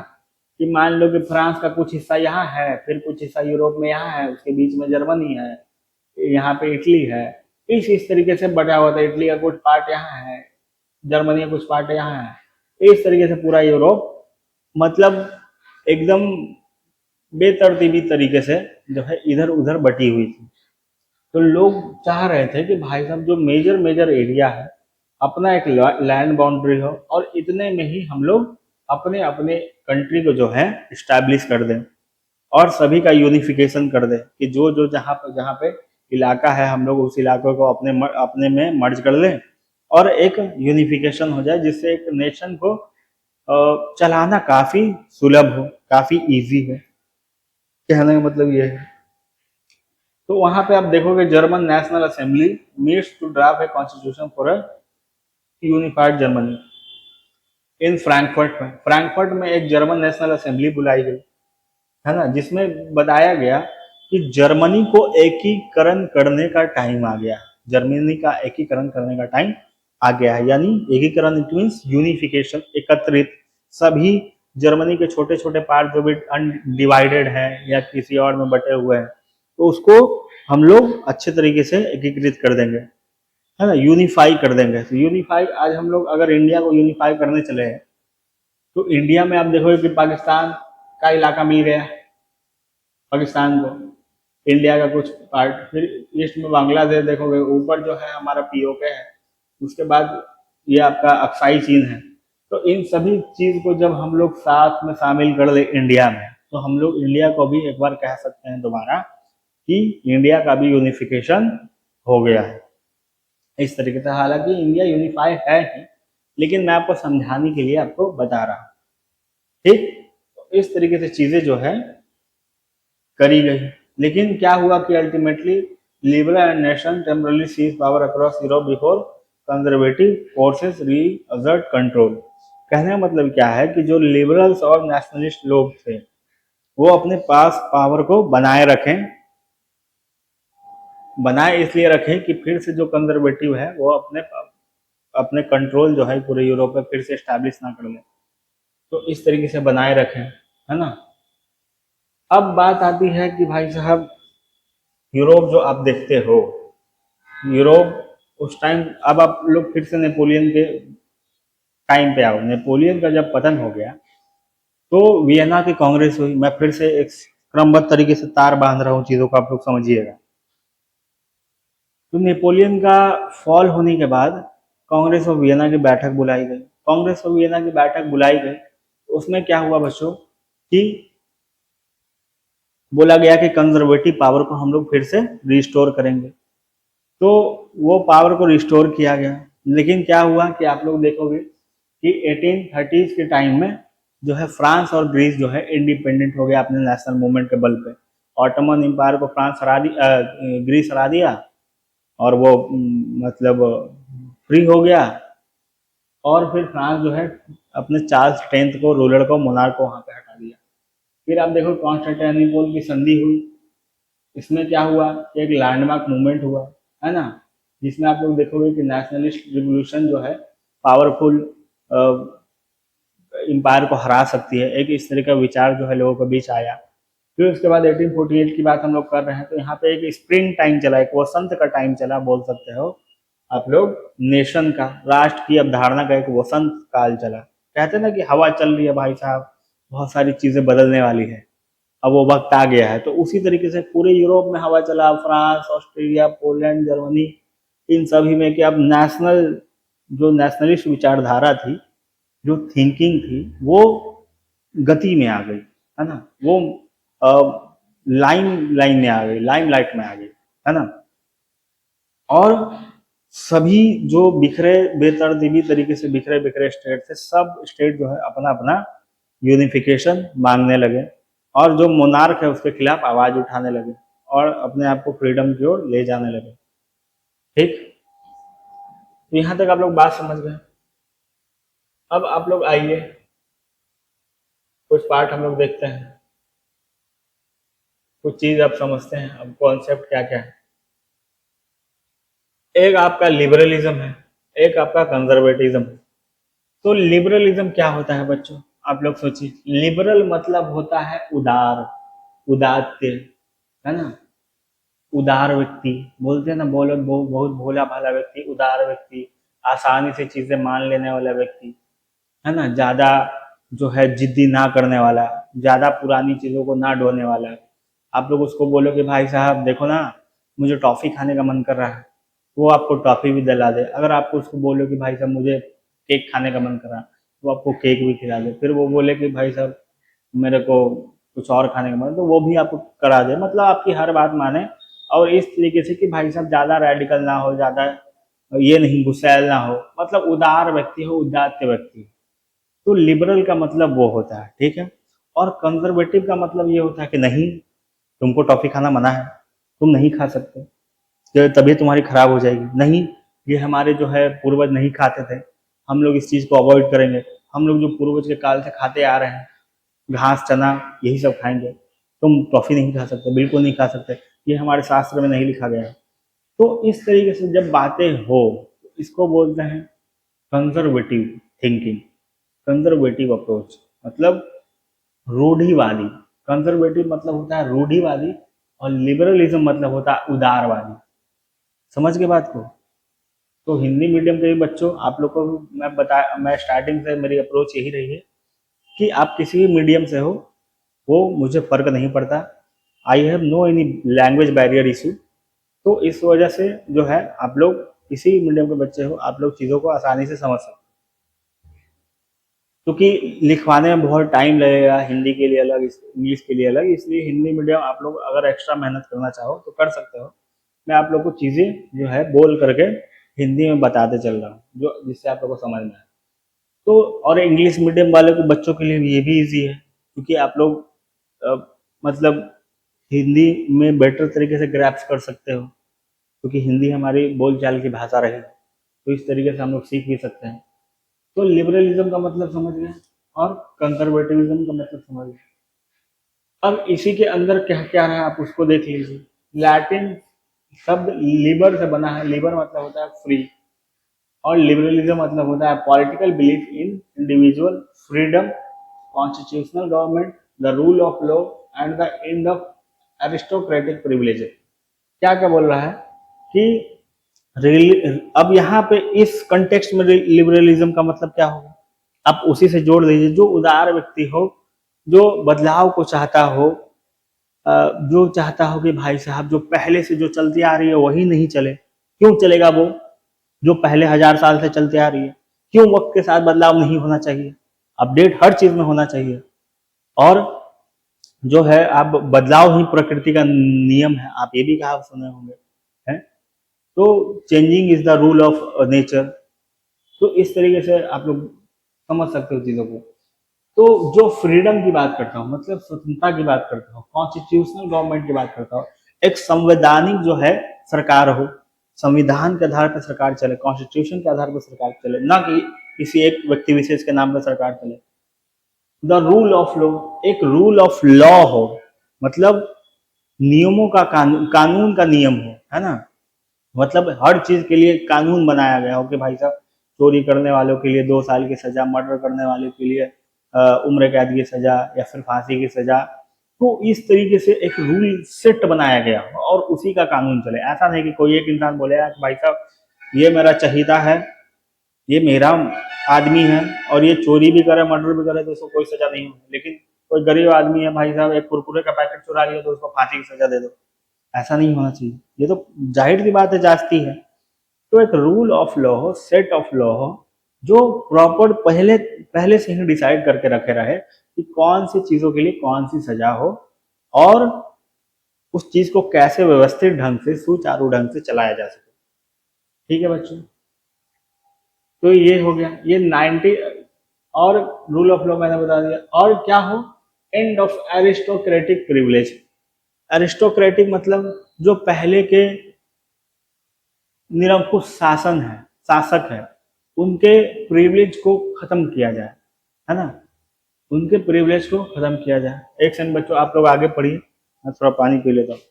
कि मान लो कि फ्रांस का कुछ हिस्सा यहाँ है, फिर कुछ हिस्सा यूरोप में यहाँ है, उसके बीच में जर्मनी है, यहाँ पे इटली है, इस तरीके से बटा हुआ था। इटली का कुछ पार्ट यहाँ है, जर्मनी का कुछ पार्ट यहाँ है, इस तरीके से पूरा यूरोप मतलब एकदम बेतरतीबी तरीके से जो है इधर उधर बटी हुई थी। तो लोग चाह रहे थे कि भाई साहब जो मेजर मेजर एरिया है अपना एक लैंड बाउंड्री हो, और इतने में ही हम लोग अपने अपने कंट्री को जो है इस्टेब्लिश कर दें, और सभी का यूनिफिकेशन कर दें कि जो जहाँ पे इलाका है हम लोग उस इलाके को अपने में मर्ज कर लें, और एक यूनिफिकेशन हो जाए, जिससे एक नेशन को चलाना काफी सुलभ हो, काफी इजी हो। कहने का मतलब ये है। तो वहां पे आप देखोगे German national assembly meets to draft a constitution for a unified Germany in Frankfurt में एक जर्मन नेशनल असेंबली बुलाई गई, है ना, जिसमें बताया गया कि जर्मनी को एकीकरण करने का टाइम आ गया। जर्मनी का एकीकरण करने का टाइम आ गया है, यानी एकीकरण इट मीन्स यूनिफिकेशन, एकत्रित सभी जर्मनी के छोटे छोटे पार्ट जो भी अनडिवाइडेड हैं या किसी और में बटे हुए हैं, तो उसको हम लोग अच्छे तरीके से एकीकृत कर देंगे, है ना, यूनिफाई कर देंगे। तो यूनिफाई आज हम लोग अगर इंडिया को यूनिफाई करने चले हैं, तो इंडिया में आप देखोगे कि पाकिस्तान का इलाका मिल गया पाकिस्तान को, इंडिया का कुछ पार्ट, फिर ईस्ट में बांग्लादेश देखोगे, ऊपर जो है हमारा पीओके है, उसके बाद ये आपका अक्साई चीन है। तो इन सभी चीज को जब हम लोग साथ में शामिल कर ले इंडिया में, तो हम लोग इंडिया को भी एक बार कह सकते हैं दोबारा कि इंडिया का भी यूनिफिकेशन हो गया है इस तरीके से। हालांकि इंडिया यूनिफाई है ही, लेकिन मैं आपको समझाने के लिए आपको बता रहा हूँ, ठीक। तो इस तरीके से चीजें जो है करी गई। लेकिन क्या हुआ कि ultimately liberal nation temporarily seize power across Europe before conservative forces reassert control. कहने का मतलब क्या है कि जो लिबरल्स और नेशनलिस्ट लोग थे, वो अपने पास पावर को बनाए इसलिए रखें कि फिर से जो कंजर्वेटिव है वो अपने अपने कंट्रोल जो है पूरे यूरोप में फिर से स्टैब्लिश ना कर ले, तो इस तरीके से बनाए रखें, है ना। अब बात आती है कि भाई साहब यूरोप जो आप देखते हो, यूरोप उस टाइम, अब आप लोग फिर से नेपोलियन के टाइम पे आओ। नेपोलियन का जब पतन हो गया तो वियना की कांग्रेस हुई। मैं फिर से एक क्रमबद्ध तरीके से तार बांध रहा हूँ चीजों को, आप लोग समझिएगा। तो नेपोलियन का फॉल होने के बाद कांग्रेस ऑफ वियना की बैठक बुलाई गई। कांग्रेस ऑफ वियना की बैठक बुलाई गई, उसमें क्या हुआ बच्चों कि बोला गया कि कंजर्वेटिव पावर को हम लोग फिर से रिस्टोर करेंगे। तो वो पावर को रिस्टोर किया गया। लेकिन क्या हुआ कि आप लोग देखोगे कि 1830s के टाइम में जो है फ्रांस और ग्रीस जो है इंडिपेंडेंट हो गया अपने नेशनल मूवमेंट के बल पे। ऑटोमन एम्पायर को फ्रांस हरा दिया, ग्रीस हरा दिया, और वो मतलब फ्री हो गया। और फिर फ्रांस जो है अपने चार्ल्स 10th को, रूलर को, मोनार्क को वहां पे हटा दिया। फिर आप देखो कॉन्स्टेंटिनोपल की संधि हुई। इसमें क्या हुआ, एक लैंडमार्क मूवमेंट हुआ, है ना, जिसमें आप लोग देखोगे कि नेशनलिस्ट रिवोल्यूशन जो है पावरफुल एम्पायर को हरा सकती है, एक इस तरह का विचार जो है लोगों के बीच आया। फिर उसके बाद 1848 की बात हम लोग कर रहे हैं, तो यहाँ पे एक स्प्रिंग टाइम चला, एक वसंत का टाइम चला बोल सकते हो आप लोग। नेशन का, राष्ट्र की अवधारणा का एक वसंत काल चला। कहते हैं ना कि हवा चल रही है भाई साहब, बहुत सारी चीजें बदलने वाली है, अब वो वक्त आ गया है। तो उसी तरीके से पूरे यूरोप में हवा चला, फ्रांस, ऑस्ट्रेलिया, पोलैंड, जर्मनी, इन सभी में कि अब जो नेशनलिस्ट विचारधारा थी, जो थिंकिंग थी, वो गति में आ गई, है ना, वो लाइन में आ गई, लाइमलाइट में आ गई, है ना। और सभी जो बिखरे बेतरतीबी तरीके से बिखरे बिखरे स्टेट थे, सब स्टेट जो है अपना अपना यूनिफिकेशन मांगने लगे, और जो मोनार्क है उसके खिलाफ आवाज उठाने लगे, और अपने आप को फ्रीडम की ओर ले जाने लगे, ठीक। तो यहां तक आप लोग बात समझ गए। अब आप लोग आइए, कुछ पार्ट हम लोग देखते हैं, कुछ चीज आप समझते हैं, अब कॉन्सेप्ट क्या क्या है। एक आपका लिबरलिज्म है, एक आपका कंजर्वेटिज्म। तो लिबरलिज्म क्या होता है बच्चों, आप लोग सोचिए। लिबरल मतलब होता है उदार, उदात्य, है ना, उदार व्यक्ति बोलते हैं ना, बहुत भोला भाला व्यक्ति, उदार व्यक्ति, आसानी से चीजें मान लेने वाला व्यक्ति, है ना, ज्यादा जो है जिद्दी ना करने वाला, ज्यादा पुरानी चीजों को ना ढोने वाला। आप लोग उसको बोलो कि भाई साहब देखो ना, मुझे टॉफी खाने का मन कर रहा है, वो आपको टॉफी भी दिला दे। अगर आपको उसको बोलो कि भाई साहब मुझे केक खाने का मन कर रहा है, वो आपको केक भी खिला दे। फिर वो बोले कि भाई साहब मेरे को कुछ और खाने का मन, तो वो भी आपको करा दे, मतलब आपकी हर बात माने। और इस तरीके से कि भाई साहब ज़्यादा रेडिकल ना हो, ज़्यादा ये नहीं गुस्सैल ना हो, मतलब उदार व्यक्ति हो, उदात्त व्यक्ति हो। तो लिबरल का मतलब वो होता है, ठीक है। और कंजर्वेटिव का मतलब ये होता है कि नहीं, तुमको टॉफी खाना मना है, तुम नहीं खा सकते, ये तबीयत तुम्हारी खराब हो जाएगी, नहीं, ये हमारे जो है पूर्वज नहीं खाते थे, हम लोग इस चीज़ को अवॉइड करेंगे, हम लोग जो पूर्वज के काल से खाते आ रहे हैं, घास चना यही सब खाएंगे, तुम टॉफी नहीं खा सकते, बिल्कुल नहीं खा सकते, ये हमारे शास्त्र में नहीं लिखा गया है। तो इस तरीके से जब बातें हो, इसको बोलते हैं कंजर्वेटिव थिंकिंग, कंजर्वेटिव अप्रोच, मतलब रूढ़िवादी। कंजर्वेटिव मतलब होता है रूढ़िवादी, और लिबरलिज्म मतलब होता है उदारवादी। समझ के बात को। तो हिंदी मीडियम के बच्चों, आप लोग को मैं स्टार्टिंग से मेरी अप्रोच यही रही है कि आप किसी भी मीडियम से हो, वो मुझे फर्क नहीं पड़ता। I have no any language barrier issue. तो इस वजह से जो है, आप लोग किसी मीडियम के बच्चे हो, आप लोग चीज़ों को आसानी से समझ सकते, क्योंकि लिखवाने में बहुत टाइम लगेगा, हिंदी के लिए अलग, इंग्लिश के लिए अलग, इसलिए हिंदी मीडियम आप लोग अगर एक्स्ट्रा मेहनत करना चाहो तो कर सकते हो। मैं आप लोग को चीज़ें जो है बोल करके हिंदी में बताते चल रहा हूँ, जो जिससे आप लोग को समझ में आए। तो और इंग्लिश मीडियम वाले को बच्चों के लिए ये भी इजी है, क्योंकि आप लोग अ, मतलब हिंदी में बेटर तरीके से ग्रैप्स कर सकते हो, क्योंकि हिंदी हमारी बोलचाल की भाषा रही, तो इस तरीके से हम लोग सीख भी सकते हैं। तो लिबरलिज्म का मतलब समझ गए, और कंजर्वेटिविज्म का मतलब समझ गए। अब इसी के अंदर क्या क्या है आप उसको देख लीजिए। लैटिन शब्द लिबर से बना है, लिबर मतलब होता है फ्री, और लिबरलिज्म मतलब होता है political belief in individual freedom, constitutional government, the rule of law, and the end of aristocratic privilege. क्या क्या बोल रहा है कि अब यहाँ पे इस कंटेक्स्ट में लिबरलिज्म का मतलब क्या होगा, आप उसी से जोड़ दीजिए। जो उदार व्यक्ति हो, जो बदलाव को चाहता हो, जो चाहता हो कि भाई साहब जो पहले से जो चलती आ रही है वही नहीं चले, क्यों चलेगा वो, जो पहले 1000 साल से चलते आ रही है, क्यों वक्त के साथ बदलाव नहीं होना चाहिए, अपडेट हर चीज में होना चाहिए। और जो है, आप बदलाव ही प्रकृति का नियम है, आप ये भी कहा सुने होंगे, है। तो changing is the rule of nature. तो इस तरीके से आप लोग समझ सकते हो चीजों को। तो जो फ्रीडम की बात करता हूँ, मतलब स्वतंत्रता की बात करता हूँ, कॉन्स्टिट्यूशनल गवर्नमेंट की बात करता हूँ, एक संवैधानिक जो है सरकार हो, संविधान के आधार पर सरकार चले, कॉन्स्टिट्यूशन के आधार पर सरकार चले, ना कि किसी एक व्यक्ति विशेष के नाम पर सरकार चले। द रूल ऑफ लॉ, एक रूल ऑफ लॉ हो, मतलब नियमों का कानून, कानून का नियम हो, है ना। मतलब हर चीज के लिए कानून बनाया गया हो कि भाई साहब चोरी करने वालों के लिए 2 साल की सजा, मर्डर करने वालों के लिए उम्र कैद की सजा या फिर फांसी की सजा। तो इस तरीके से एक रूल सेट बनाया गया और उसी का कानून चले। ऐसा नहीं कि कोई एक इंसान बोले यार भाई साहब ये मेरा चहीता है, ये मेरा आदमी है, और ये चोरी भी करे मर्डर भी करे तो उसको कोई सजा नहीं होगी, लेकिन कोई गरीब आदमी है भाई साहब, एक कुरकुरे का पैकेट चुरा लिया तो उसको फांसी की सजा दे दो। ऐसा नहीं होना चाहिए, ये तो जाहिर सी बात है, जाती है। तो एक रूल ऑफ लॉ हो, सेट ऑफ लॉ हो, जो प्रॉपर पहले पहले से ही डिसाइड करके रखे रहे कि कौन सी चीजों के लिए कौन सी सजा हो, और उस चीज को कैसे व्यवस्थित ढंग से, सुचारू ढंग से चलाया जा सके। ठीक है बच्चों, तो ये हो गया ये 90। और रूल ऑफ लॉ मैंने बता दिया। और क्या हो, end of aristocratic privilege. Aristocratic मतलब जो पहले के निरंकुश शासन है, शासक है, उनके प्रिविलेज को खत्म किया जाए, है ना, उनके प्रिविलेज को खत्म किया जाए। एक सेकंड बच्चों, आप लोग आगे पढ़िए, मैं थोड़ा पानी पी लेता हूँ।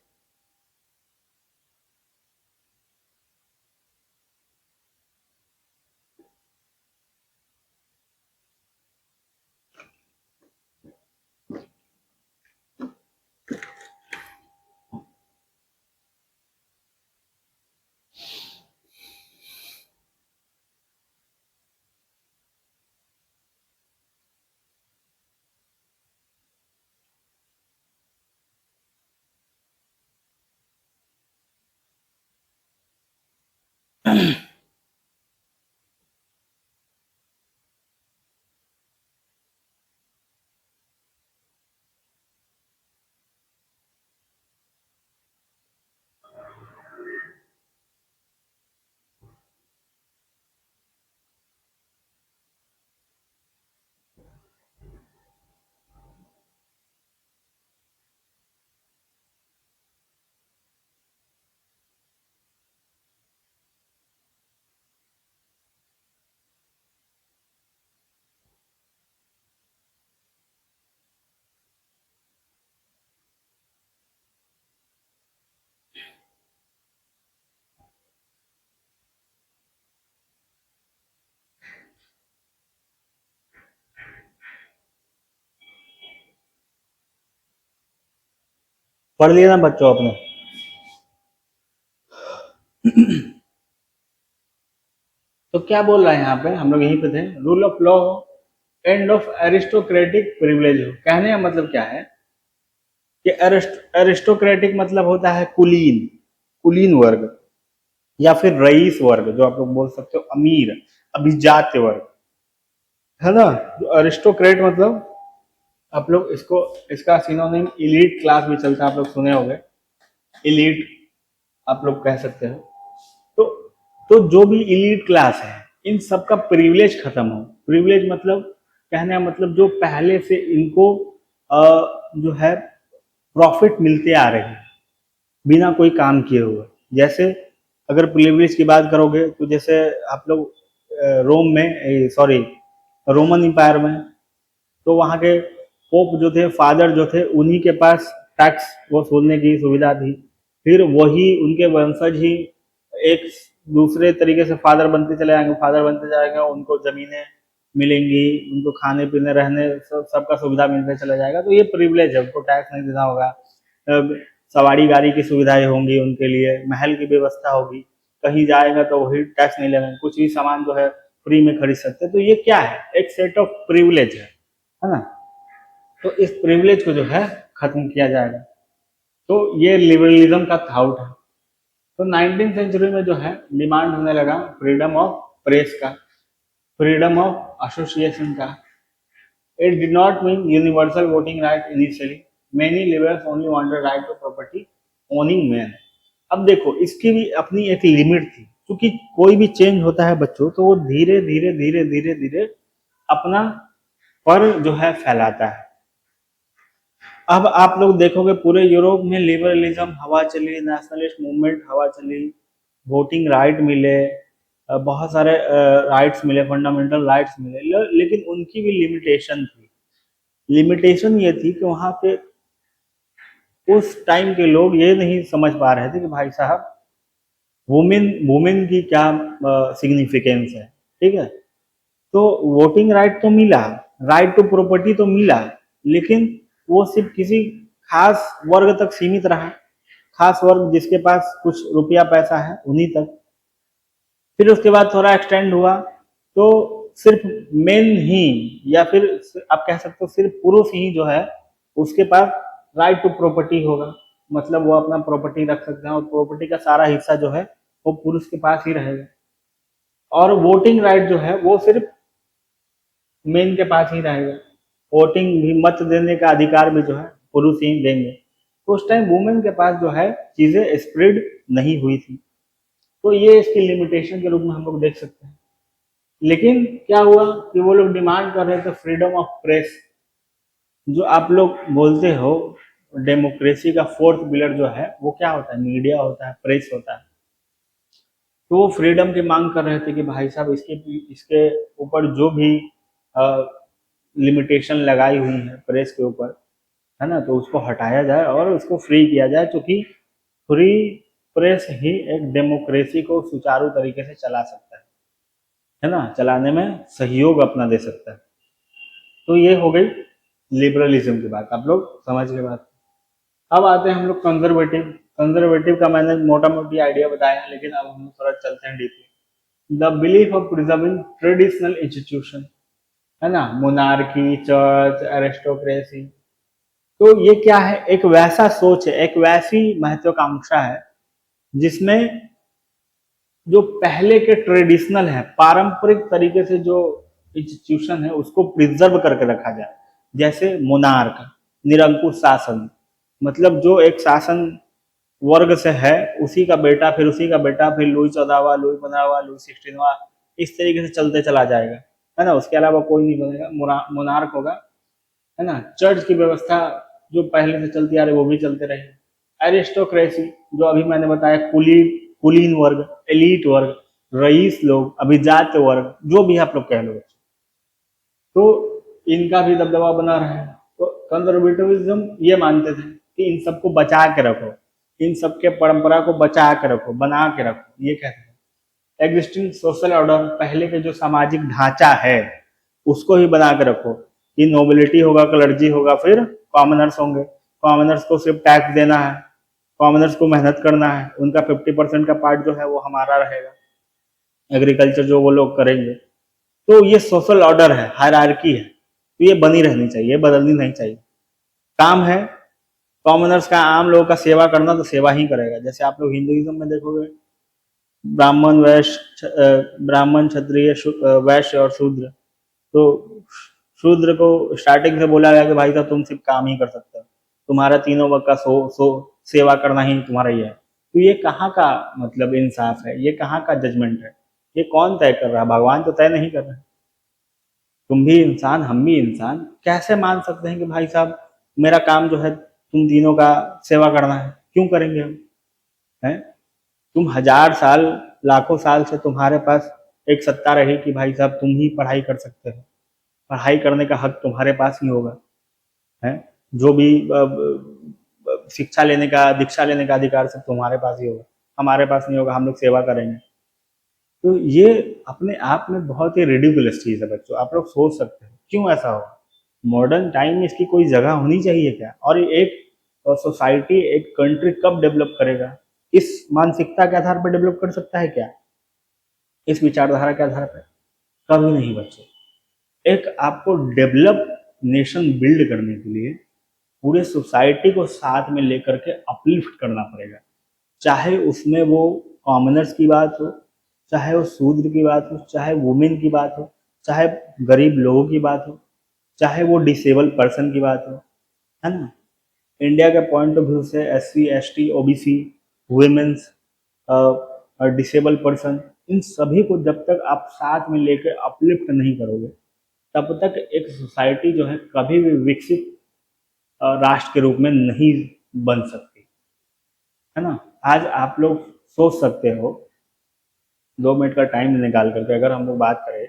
पढ़ लिया ना बच्चों अपने? तो क्या बोल रहा है यहाँ पे, हम लोग यहीं पे थे। रूल ऑफ लॉ हो, एंड ऑफ एरिस्टोक्रेटिक प्रिविलेज हो। कहने का मतलब क्या है कि एरिस्टोक्रेटिक मतलब होता है कुलीन, कुलीन वर्ग, या फिर रईस वर्ग, जो आप लोग बोल सकते हो अमीर, अभिजात्य वर्ग, है ना। जो अरिस्टोक्रेट मतलब, आप लोग इसको, इसका सिनोनिम इलीट क्लास भी चलता है, आप लोग सुने होंगे, इलीट आप लोग कह सकते हो। तो जो भी इलीट क्लास है, इन सबका प्रिविलेज खत्म हो। प्रिविलेज मतलब, कहने का मतलब जो पहले से इनको जो है प्रॉफिट मिलते आ रहे हैं बिना कोई काम किए हुए। जैसे अगर प्रिविलेज की बात करोगे तो जैसे आप लोग रोम में, सॉरी रोमन इंपायर में, तो वहाँ के पोप जो थे, फादर जो थे, उन्हीं के पास टैक्स वसूलने की सुविधा थी। फिर वही उनके वंशज ही एक दूसरे तरीके से फादर बनते चले जाएंगे, फादर बनते जाएंगे, उनको जमीनें मिलेंगी, उनको खाने पीने रहने सबका सुविधा मिलने चला जाएगा। तो ये प्रिविलेज है, उनको टैक्स नहीं देना होगा। सवारी गाड़ी की सुविधाएं होंगी उनके लिए, महल की व्यवस्था होगी, कहीं जाएगा तो वही टैक्स नहीं लगेगा, कुछ भी सामान जो है फ्री में खरीद सकते हैं। तो ये क्या है, एक सेट ऑफ प्रिविलेज है ना। तो इस प्रिविलेज को जो है खत्म किया जाएगा। तो ये लिबरलिज्म का थाउट है। तो 19th सेंचुरी में जो है डिमांड होने लगा फ्रीडम ऑफ प्रेस का, फ्रीडम ऑफ एसोसिएशन का। It did not mean universal voting right initially, many liberals only wanted right to property owning man. अब देखो, इसकी भी अपनी एक लिमिट थी, क्योंकि कोई भी चेंज होता है बच्चों तो वो धीरे धीरे धीरे धीरे धीरे अपना पर जो है फैलाता है। अब आप लोग देखोगे पूरे यूरोप में लिबरलिज्म हवा चली, नेशनलिस्ट मूवमेंट हवा चली, वोटिंग राइट मिले, बहुत सारे राइट्स मिले, फंडामेंटल राइट्स मिले, लेकिन उनकी भी लिमिटेशन थी। लिमिटेशन ये थी कि वहां पे उस टाइम के लोग ये नहीं समझ पा रहे थे कि भाई साहब वुमेन वुमेन की क्या सिग्निफिकेंस है। ठीक है, तो वोटिंग राइट तो मिला, राइट टू प्रॉपर्टी तो मिला, लेकिन वो सिर्फ किसी खास वर्ग तक सीमित रहा, खास वर्ग जिसके पास कुछ रुपया पैसा है उन्हीं तक। फिर उसके बाद थोड़ा एक्सटेंड हुआ तो सिर्फ मेन ही, या फिर आप कह सकते हो सिर्फ पुरुष ही जो है उसके पास राइट टू प्रॉपर्टी होगा, मतलब वो अपना प्रॉपर्टी रख सकते हैं और प्रॉपर्टी का सारा हिस्सा जो है वो पुरुष के पास ही रहेगा। और वोटिंग राइट जो है वो सिर्फ मेन के पास ही रहेगा, वोटिंग भी, मत देने का अधिकार भी जो है पुरुष ही देंगे। तो उस टाइम वुमेन के पास जो है चीजें स्प्रेड नहीं हुई थी। तो ये इसकी लिमिटेशन के रूप में हम लोग देख सकते हैं। लेकिन क्या हुआ कि वो लोग डिमांड कर रहे थे फ्रीडम ऑफ प्रेस। जो आप लोग बोलते हो डेमोक्रेसी का फोर्थ पिलर जो है वो क्या होता है, मीडिया होता है, प्रेस होता है। तो वो फ्रीडम की मांग कर रहे थे कि भाई साहब इसके इसके ऊपर जो भी लिमिटेशन लगाई हुई है प्रेस के ऊपर, है ना, तो उसको हटाया जाए और उसको फ्री किया जाए, क्योंकि फ्री प्रेस ही एक डेमोक्रेसी को सुचारू तरीके से चला सकता है ना, चलाने में सहयोग अपना दे सकता है। तो ये हो गई लिबरलिज्म की बात, आप लोग समझ के बात। अब आते हैं हम लोग कंजर्वेटिव। कंजर्वेटिव का मैंने मोटा मोटी आइडिया बताया, लेकिन अब हम थोड़ा चलते हैं deeply. The belief of preserving traditional institution, है ना, मोनार्की, चर्च, एरिस्टोक्रेसी। तो ये क्या है, एक वैसा सोच है, एक वैसी महत्वाकांक्षा है जिसमें जो पहले के ट्रेडिशनल है, पारंपरिक तरीके से जो इंस्टीट्यूशन है उसको प्रिजर्व करके रखा जाए। जैसे मोनार्क, निरंकुश शासन, मतलब जो एक शासन वर्ग से है उसी का बेटा, फिर उसी का बेटा, फिर लुई 14वां, लुई 15वां, लुई 16वां, इस तरीके से चलते चला जाएगा, है ना। उसके अलावा कोई नहीं बनेगा, मोनार्क होगा, है ना। चर्च की व्यवस्था जो पहले से चलती आ रही वो भी चलते रहे। एरिस्टोक्रेसी, जो अभी मैंने बताया, कुलीन वर्ग, एलीट वर्ग, रईस लोग, अभिजात वर्ग, जो भी आप लोग कह लो, तो इनका भी दबदबा बना रहा है। तो कंजर्वेटिविज्म ये मानते थे कि इन सबको बचा के रखो, इन सबके परंपरा को बचा के रखो, बना के रखो, ये कहते हैं। एग्जिस्टिंग सोशल ऑर्डर, पहले के जो सामाजिक ढांचा है उसको ही बना के रखो, कि नोबिलिटी होगा, क्लर्जी होगा, फिर कॉमनर्स होंगे। कॉमनर्स को सिर्फ टैक्स देना है, कॉमनर्स को मेहनत करना है, उनका 50% का पार्ट जो है वो हमारा रहेगा, एग्रीकल्चर जो वो लोग करेंगे। तो ये सोशल ऑर्डर है, हायरार्की है, तो ये बनी रहनी चाहिए, बदलनी नहीं चाहिए। काम है कॉमनर्स का, आम लोगों का सेवा करना, तो सेवा ही करेगा। जैसे आप लोग हिंदुइज्म में देखोगे, ब्राह्मण वैश्य, ब्राह्मण क्षत्रिय वैश्य और शूद्र। तो शूद्र को स्टार्टिंग से बोला गया कि भाई साहब तुम सिर्फ काम ही कर सकते हो, तुम्हारा तीनों वक्त का सेवा करना ही तुम्हारा ही है। तो ये कहाँ का मतलब इंसाफ है, ये कहाँ का जजमेंट है, ये कौन तय कर रहा है? भगवान तो तय नहीं कर रहे। तुम भी इंसान, हम भी इंसान, कैसे मान सकते हैं कि भाई साहब मेरा काम जो है तुम तीनों का सेवा करना है? क्यों करेंगे हम? हैं? तुम 1000 साल, लाखों साल से तुम्हारे पास एक सत्ता रही कि भाई साहब तुम ही पढ़ाई कर सकते हो, पढ़ाई करने का हक तुम्हारे पास ही होगा। है जो भी शिक्षा लेने का, दीक्षा लेने का अधिकार सब तुम्हारे पास ही होगा, हमारे पास नहीं होगा, हम लोग सेवा करेंगे। तो ये अपने आप में बहुत ही रिडिकुलस चीज है बच्चों। आप लोग सोच सकते हैं क्यों ऐसा होगा? मॉडर्न टाइम में इसकी कोई जगह होनी चाहिए क्या? और एक सोसाइटी, एक कंट्री कब डेवलप करेगा? इस मानसिकता के आधार पर डेवलप कर सकता है क्या? इस विचारधारा के आधार पर कभी नहीं बच्चों। एक आपको डेवलप नेशन बिल्ड करने के लिए पूरे सोसाइटी को साथ में लेकर के अपलिफ्ट करना पड़ेगा। चाहे उसमें वो कॉमनर्स की बात हो, चाहे वो शूद्र की बात हो, चाहे वुमेन की बात हो, चाहे गरीब लोगों की बात हो, चाहे वो डिसेबल पर्सन की बात हो, है ना? इंडिया के पॉइंट ऑफ व्यू से SC ST OBC, women's, disable person, इन सभी को जब तक आप साथ में लेकर अपलिफ्ट नहीं करोगे, तब तक एक सोसाइटी जो है कभी भी विकसित राष्ट्र के रूप में नहीं बन सकती, है ना? आज आप लोग सोच सकते हो, 2 मिनट का टाइम निकाल करके अगर हम लोग बात करें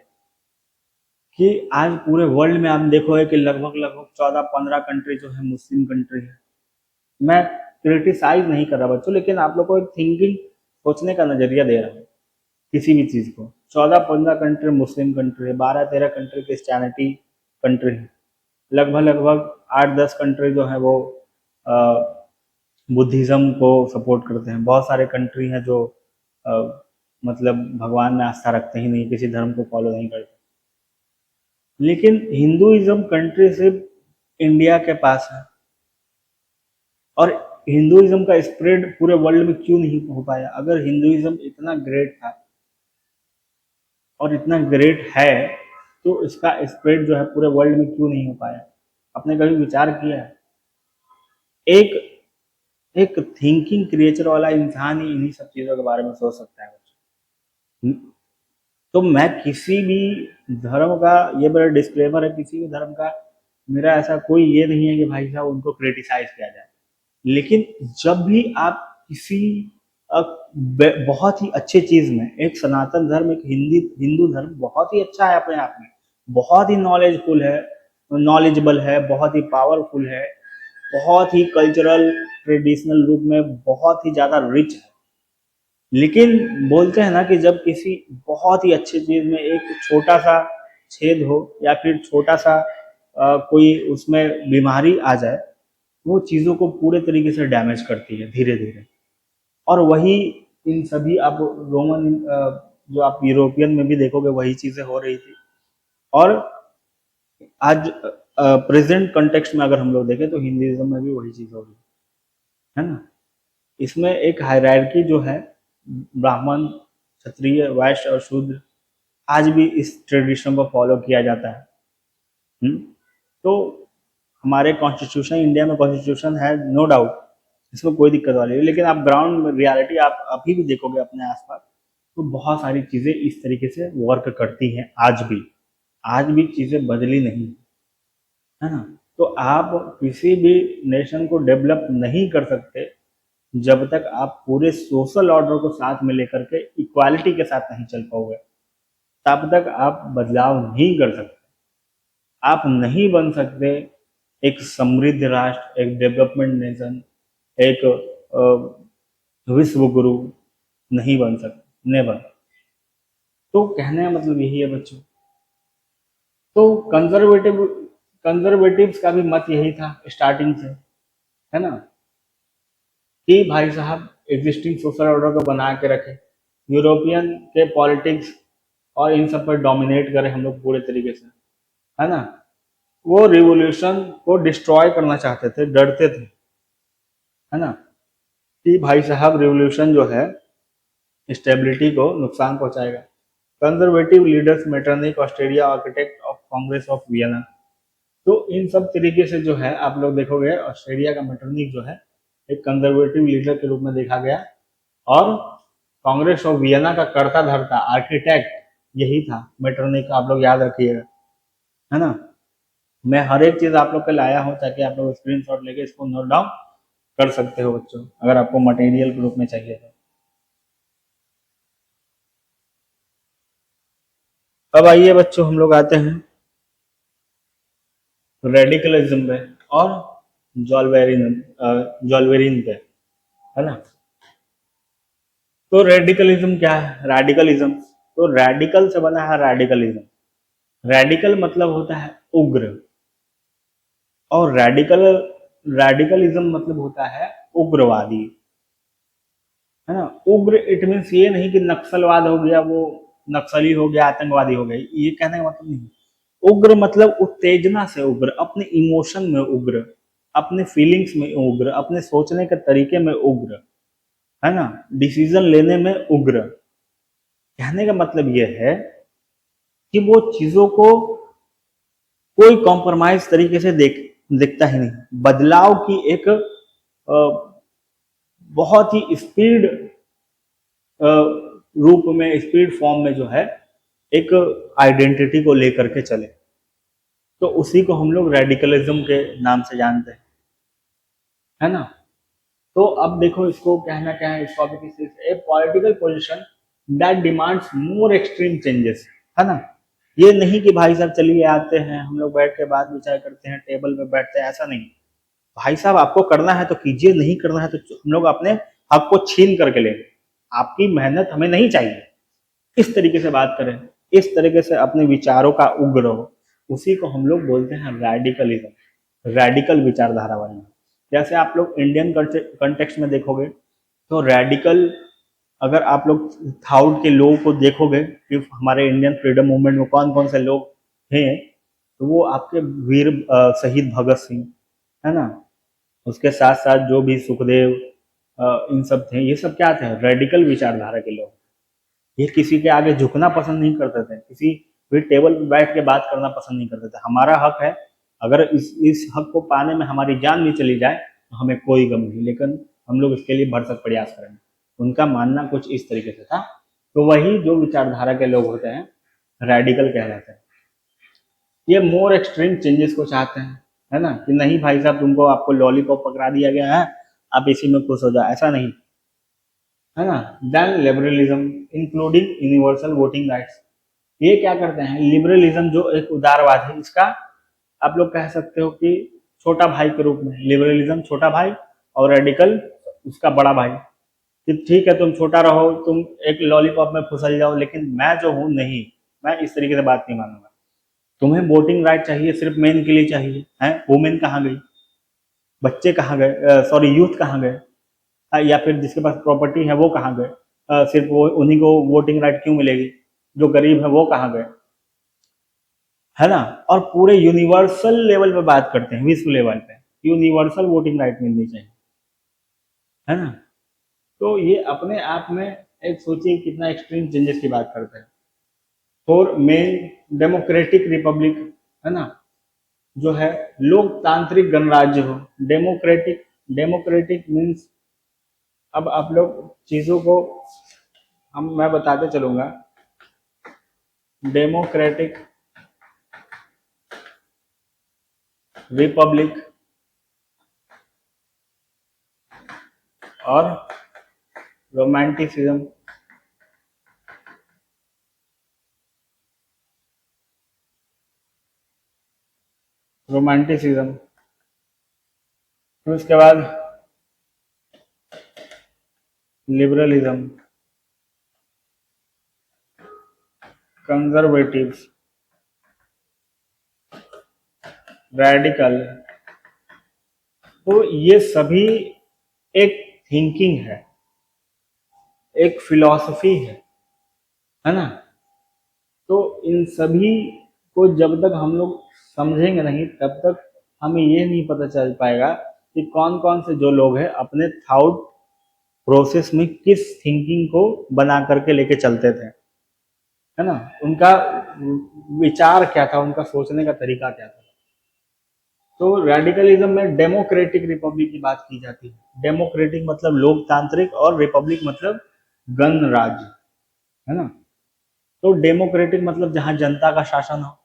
कि आज पूरे वर्ल्ड में आप देखोगे कि लगभग लगभग 14-15 कंट्री जो है मुस्लिम कंट्री है। मैं क्रिटिसाइज नहीं कर रहा बच्चों, लेकिन आप लोग को एक थिंकिंग, सोचने का नजरिया दे रहा हूँ किसी भी चीज को। 14-15 कंट्री मुस्लिम कंट्री है, 12-13 कंट्री क्रिस्टियनिटी कंट्री है, लगभग लगभग 8-10 कंट्री जो है वो बुद्धिज्म को सपोर्ट करते हैं। बहुत सारे कंट्री हैं जो अ, मतलब भगवान में आस्था रखते ही नहीं, किसी धर्म को फॉलो नहीं करते। लेकिन हिंदुइज्म कंट्री सिर्फ इंडिया के पास है, और हिंदुइज्म का स्प्रेड पूरे वर्ल्ड में क्यों नहीं हो पाया? अगर हिंदुइज्म इतना ग्रेट था और इतना ग्रेट है, तो इसका स्प्रेड जो है पूरे वर्ल्ड में क्यों नहीं हो पाया? आपने कभी विचार किया है? एक एक थिंकिंग क्रिएचर वाला इंसान ही इन्हीं सब चीजों के बारे में सोच सकता है बच्चों। तो मैं किसी भी धर्म का, ये मेरा डिस्क्लेमर है, किसी भी धर्म का मेरा ऐसा कोई ये नहीं है कि भाई साहब उनको क्रिटिसाइज किया जाए। लेकिन जब भी आप किसी बहुत ही अच्छे चीज में, एक सनातन धर्म, एक हिंदू धर्म बहुत ही अच्छा है अपने आप में, बहुत ही नॉलेजफुल है, नॉलेजेबल है, बहुत ही पावरफुल है, बहुत ही कल्चरल ट्रेडिशनल रूप में बहुत ही ज्यादा रिच है। लेकिन बोलते हैं ना कि जब किसी बहुत ही अच्छी चीज में एक छोटा सा छेद हो, या फिर छोटा सा कोई उसमें बीमारी आ जाए, वो चीजों को पूरे तरीके से डैमेज करती है धीरे धीरे। और वही इन सभी आप रोमन, जो आप यूरोपियन में भी देखोगे वही चीजें हो रही थी। और आज प्रेजेंट कॉन्टेक्स्ट में अगर हम लोग देखें तो हिंदुइज्म में भी वही चीज हो रही है ना? इसमें एक हायरार्की जो है, ब्राह्मण, क्षत्रिय, वैश्य और शूद्र, आज भी इस ट्रेडिशन को फॉलो किया जाता है। तो हमारे कॉन्स्टिट्यूशन, इंडिया में कॉन्स्टिट्यूशन है, नो डाउट, इसमें कोई दिक्कत वाली नहीं। लेकिन आप ग्राउंड रियलिटी आप अभी भी देखोगे अपने आसपास, तो बहुत सारी चीजें इस तरीके से वर्क करती हैं आज भी। आज भी चीजें बदली नहीं, है ना? तो आप किसी भी नेशन को डेवलप नहीं कर सकते जब तक आप पूरे सोशल ऑर्डर को साथ में लेकर के इक्वालिटी के साथ नहीं चल पाओगे, तब तक आप बदलाव नहीं कर सकते। आप नहीं बन सकते एक समृद्ध राष्ट्र, एक डेवलपमेंट नेशन, एक विश्व गुरु नहीं बन सकते, नेवर। तो कहने का मतलब यही है बच्चों। तो कंजर्वेटिव्स का भी मत यही था स्टार्टिंग से, है ना, कि भाई साहब एग्जिस्टिंग सोशल ऑर्डर को बना के रखे, यूरोपियन के पॉलिटिक्स और इन सब पर डोमिनेट करें हम लोग पूरे तरीके से, है ना। वो रिवोल्यूशन को डिस्ट्रॉय करना चाहते थे, डरते थे, है ना, कि भाई साहब रिवोल्यूशन जो है स्टेबिलिटी को नुकसान पहुंचाएगा। Conservative leaders Metternich Australia architect of Congress of Vienna, तो इन सब तरीके से जो है आप लोग देखोगे ऑस्ट्रेलिया का मेटरनिक जो है एक कंजर्वेटिव लीडर के रूप में देखा गया, और कांग्रेस ऑफ वियना का कर्ता धर्ता आर्किटेक्ट यही था मेटरनिक, आप लोग याद रखिएगा, है ना। मैं हर एक चीज आप लोग के लाया हूँ ताकि आप लोग स्क्रीनशॉट लेके इसको नोट डाउन कर सकते हो बच्चों, अगर आपको मटेरियल के रूप में चाहिए तो। अब आइए बच्चों हम लोग आते हैं रेडिकलिज्म पे और जॉल्वेरिन पे, है ना। तो रेडिकलिज्म क्या है? रेडिकलिज्म, तो रेडिकल से बना है रेडिकलिज्म। रेडिकल मतलब होता है उग्र, और रेडिकलिज्म मतलब होता है उग्रवादी, है ना। उग्र इट मीन्स ये नहीं कि नक्सलवाद हो गया, वो नक्सली हो गया, आतंकवादी हो गया, ये कहने का मतलब नहीं। उग्र मतलब उत्तेजना से उग्र, अपने इमोशन में उग्र, अपने फीलिंग्स में उग्र, अपने सोचने के तरीके में उग्र, है ना, डिसीजन लेने में उग्र। कहने का मतलब यह है कि वो चीजों को कोई कॉम्प्रोमाइज तरीके से देखता ही नहीं, बदलाव की एक बहुत ही स्पीड रूप में, स्पीड फॉर्म में जो है एक आइडेंटिटी को लेकर के चले, तो उसी को हम लोग रेडिकलिज्म के नाम से जानते हैं, है ना। तो अब देखो इसको कहना क्या है, इस टॉपिक की a political position that demands more extreme changes, है ना। ये नहीं कि भाई साहब चलिए आते हैं हम लोग बैठ के बात विचार करते हैं, टेबल पे बैठते हैं, ऐसा नहीं। भाई साहब आपको करना है तो कीजिए, नहीं करना है तो हम लोग अपने हक को छीन करके लेंगे, आपकी मेहनत हमें नहीं चाहिए, इस तरीके से बात करें, इस तरीके से अपने विचारों का उग्र हो, उसी को हम लोग बोलते हैं रेडिकलिज्म, रेडिकल विचारधारा वाले। जैसे आप लोग इंडियन कंटेक्स्ट में देखोगे तो रेडिकल, अगर आप लोग साउथ के लोगों को देखोगे कि हमारे इंडियन फ्रीडम मूवमेंट में कौन कौन से लोग हैं, तो वो आपके वीर शहीद भगत सिंह, है ना, उसके साथ साथ जो भी सुखदेव इन सब थे, ये सब क्या थे? रेडिकल विचारधारा के लोग। ये किसी के आगे झुकना पसंद नहीं करते थे, किसी भी टेबल पर बैठ के बात करना पसंद नहीं करते थे। हमारा हक है, अगर इस हक को पाने में हमारी जान भी चली जाए तो हमें कोई गम नहीं, लेकिन हम लोग इसके लिए भरसक प्रयास करेंगे। उनका मानना कुछ इस तरीके से था। तो वही जो विचारधारा के लोग होते हैं रेडिकल कहलाते हैं। ये मोर एक्सट्रीम चेंजेस को चाहते हैं, है ना, कि नहीं भाई साहब तुमको, आपको लॉलीपॉप पकड़ा दिया गया है, आप इसी में खुश हो जाओ, ऐसा नहीं, है ना। Then liberalism including universal voting rights, ये क्या करते हैं? लिबरलिज्म जो एक उदारवाद है, इसका आप लोग कह सकते हो कि छोटा भाई के रूप में, लिबरलिज्म छोटा भाई और रेडिकल उसका बड़ा भाई। कि ठीक है तुम छोटा रहो, तुम एक लॉलीपॉप में फिसल जाओ, लेकिन मैं जो हूँ नहीं, मैं इस तरीके से बात नहीं मानूंगा। तुम्हें वोटिंग राइट चाहिए, सिर्फ मेन के लिए चाहिए, है वुमेन कहाँ गई, बच्चे कहाँ गए, सॉरी यूथ कहाँ गए, या फिर जिसके पास प्रॉपर्टी है वो कहाँ गए, सिर्फ वो उन्हीं को वोटिंग राइट क्यों मिलेगी, जो गरीब है वो कहाँ गए, है ना। और पूरे यूनिवर्सल लेवल पे बात करते हैं, विश्व लेवल पे यूनिवर्सल वोटिंग राइट मिलनी चाहिए, है ना। तो ये अपने आप में एक सोचिए कितना एक्सट्रीम चेंजेस की बात करते हैं। फॉर मेन डेमोक्रेटिक रिपब्लिक, है ना, जो है लोकतांत्रिक गणराज्य हो, डेमोक्रेटिक, डेमोक्रेटिक मीन्स, अब आप लोग चीजों को हम मैं बताते चलूंगा। डेमोक्रेटिक रिपब्लिक और रोमांटिसिज्म, रोमांटिसिज्म, फिर उसके बाद लिबरलिज्म, कंजर्वेटिव्स, रेडिकल, तो ये सभी एक थिंकिंग है, एक फिलॉसफी है ना। तो इन सभी को जब तक हम लोग समझेंगे नहीं तब तक हमें ये नहीं पता चल पाएगा कि कौन कौन से जो लोग हैं अपने थॉट प्रोसेस में किस थिंकिंग को बना करके लेके चलते थे, है ना। उनका विचार क्या था, उनका सोचने का तरीका क्या था। तो रेडिकलिज्म में डेमोक्रेटिक रिपब्लिक की बात की जाती है। डेमोक्रेटिक मतलब लोकतांत्रिक और रिपब्लिक मतलब गणराज्य, है ना। तो डेमोक्रेटिक मतलब जहां जनता का शासन हो,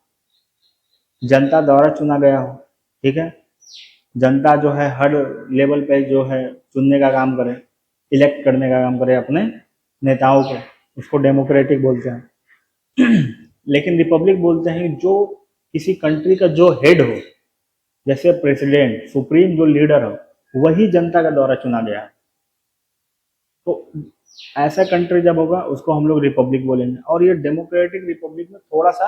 जनता द्वारा चुना गया हो, ठीक है। जनता जो है हर लेवल पे जो है चुनने का काम करे, इलेक्ट करने का काम करे अपने नेताओं को, उसको डेमोक्रेटिक बोलते हैं। लेकिन रिपब्लिक बोलते हैं जो किसी कंट्री का जो हेड हो, जैसे प्रेसिडेंट, सुप्रीम जो लीडर हो, वही जनता का द्वारा चुना गया है। तो ऐसा कंट्री जब होगा उसको हम लोग रिपब्लिक बोलेंगे। और ये डेमोक्रेटिक रिपब्लिक में थोड़ा सा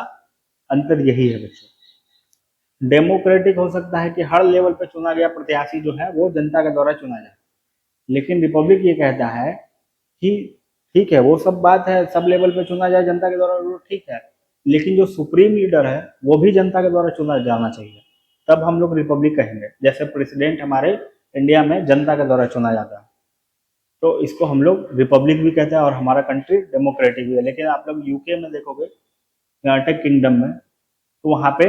अंतर यही है बच्चों। डेमोक्रेटिक हो सकता है कि हर लेवल पे चुना गया प्रत्याशी जो है वो जनता के द्वारा चुना जाए, लेकिन रिपब्लिक ये कहता है कि ठीक है वो सब बात है, सब लेवल पे चुना जाए जनता के द्वारा, वो ठीक है, लेकिन जो सुप्रीम लीडर है वो भी जनता के द्वारा चुना जाना चाहिए, तब हम लोग रिपब्लिक कहेंगे। जैसे प्रेसिडेंट हमारे इंडिया में जनता के द्वारा चुना जाता है, तो इसको हम लोग रिपब्लिक भी कहते हैं और हमारा कंट्री डेमोक्रेटिक भी है। लेकिन आप लोग यूके में देखोगे, यूनाइटेड किंगडम में, तो वहाँ पे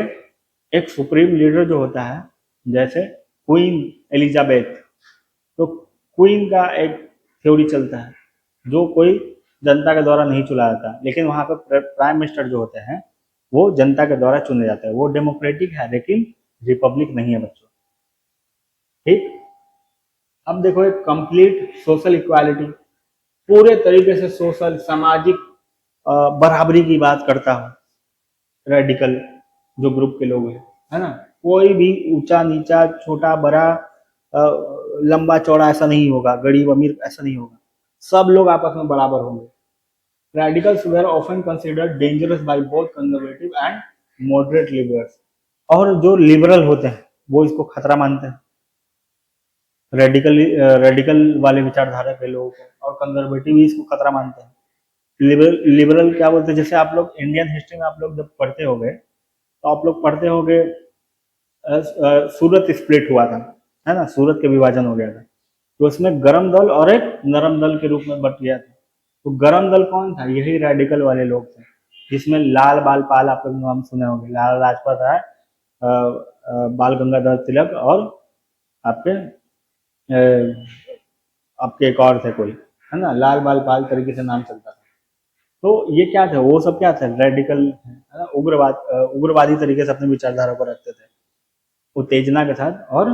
एक सुप्रीम लीडर जो होता है, जैसे क्वीन एलिजाबेथ, तो क्वीन का एक थ्योरी चलता है जो कोई जनता के द्वारा नहीं चुना जाता, लेकिन वहाँ पे प्राइम मिनिस्टर जो होते हैं वो जनता के द्वारा चुने जाते हैं। वो डेमोक्रेटिक है लेकिन रिपब्लिक नहीं है बच्चों, ठीक। अब देखो एक कंप्लीट सोशल इक्वालिटी, पूरे तरीके से सोशल सामाजिक बराबरी की बात करता हूँ। रेडिकल जो ग्रुप के लोग हैं, है ना, कोई भी ऊंचा नीचा छोटा बड़ा लंबा चौड़ा ऐसा नहीं होगा, गरीब अमीर ऐसा नहीं होगा, सब लोग आपस में बराबर होंगे। Radicals were often considered dangerous by both conservative and moderate liberals. और जो लिबरल होते हैं वो इसको खतरा मानते हैं, रेडिकल वाले विचारधारा के लोगों को, और कंजर्वेटिव भी इसको खतरा मानते हैं। लिबरल क्या बोलते हैं, जैसे आप लोग इंडियन हिस्ट्री में आप लोग जब पढ़ते होंगे तो आप लोग पढ़ते होंगे सूरत स्प्लिट हुआ था, है ना, सूरत के विभाजन हो गया था। तो उसमें गरम दल और एक नरम दल के रूप में बट गया था। तो गरम दल कौन था, यही रेडिकल वाले लोग थे, जिसमें लाल बाल पाल आप लोग नाम सुने होंगे, लाल लाजपत राय, बाल गंगाधर तिलक, और आपके आपके एक और थे कोई, है ना, लाल बाल पाल तरीके से नाम चलता था। तो ये क्या थे, वो सब क्या थे, रेडिकल, है ना, उग्रवादी तरीके से अपनी विचारधारा को रखते थे उत्तेजना के साथ। और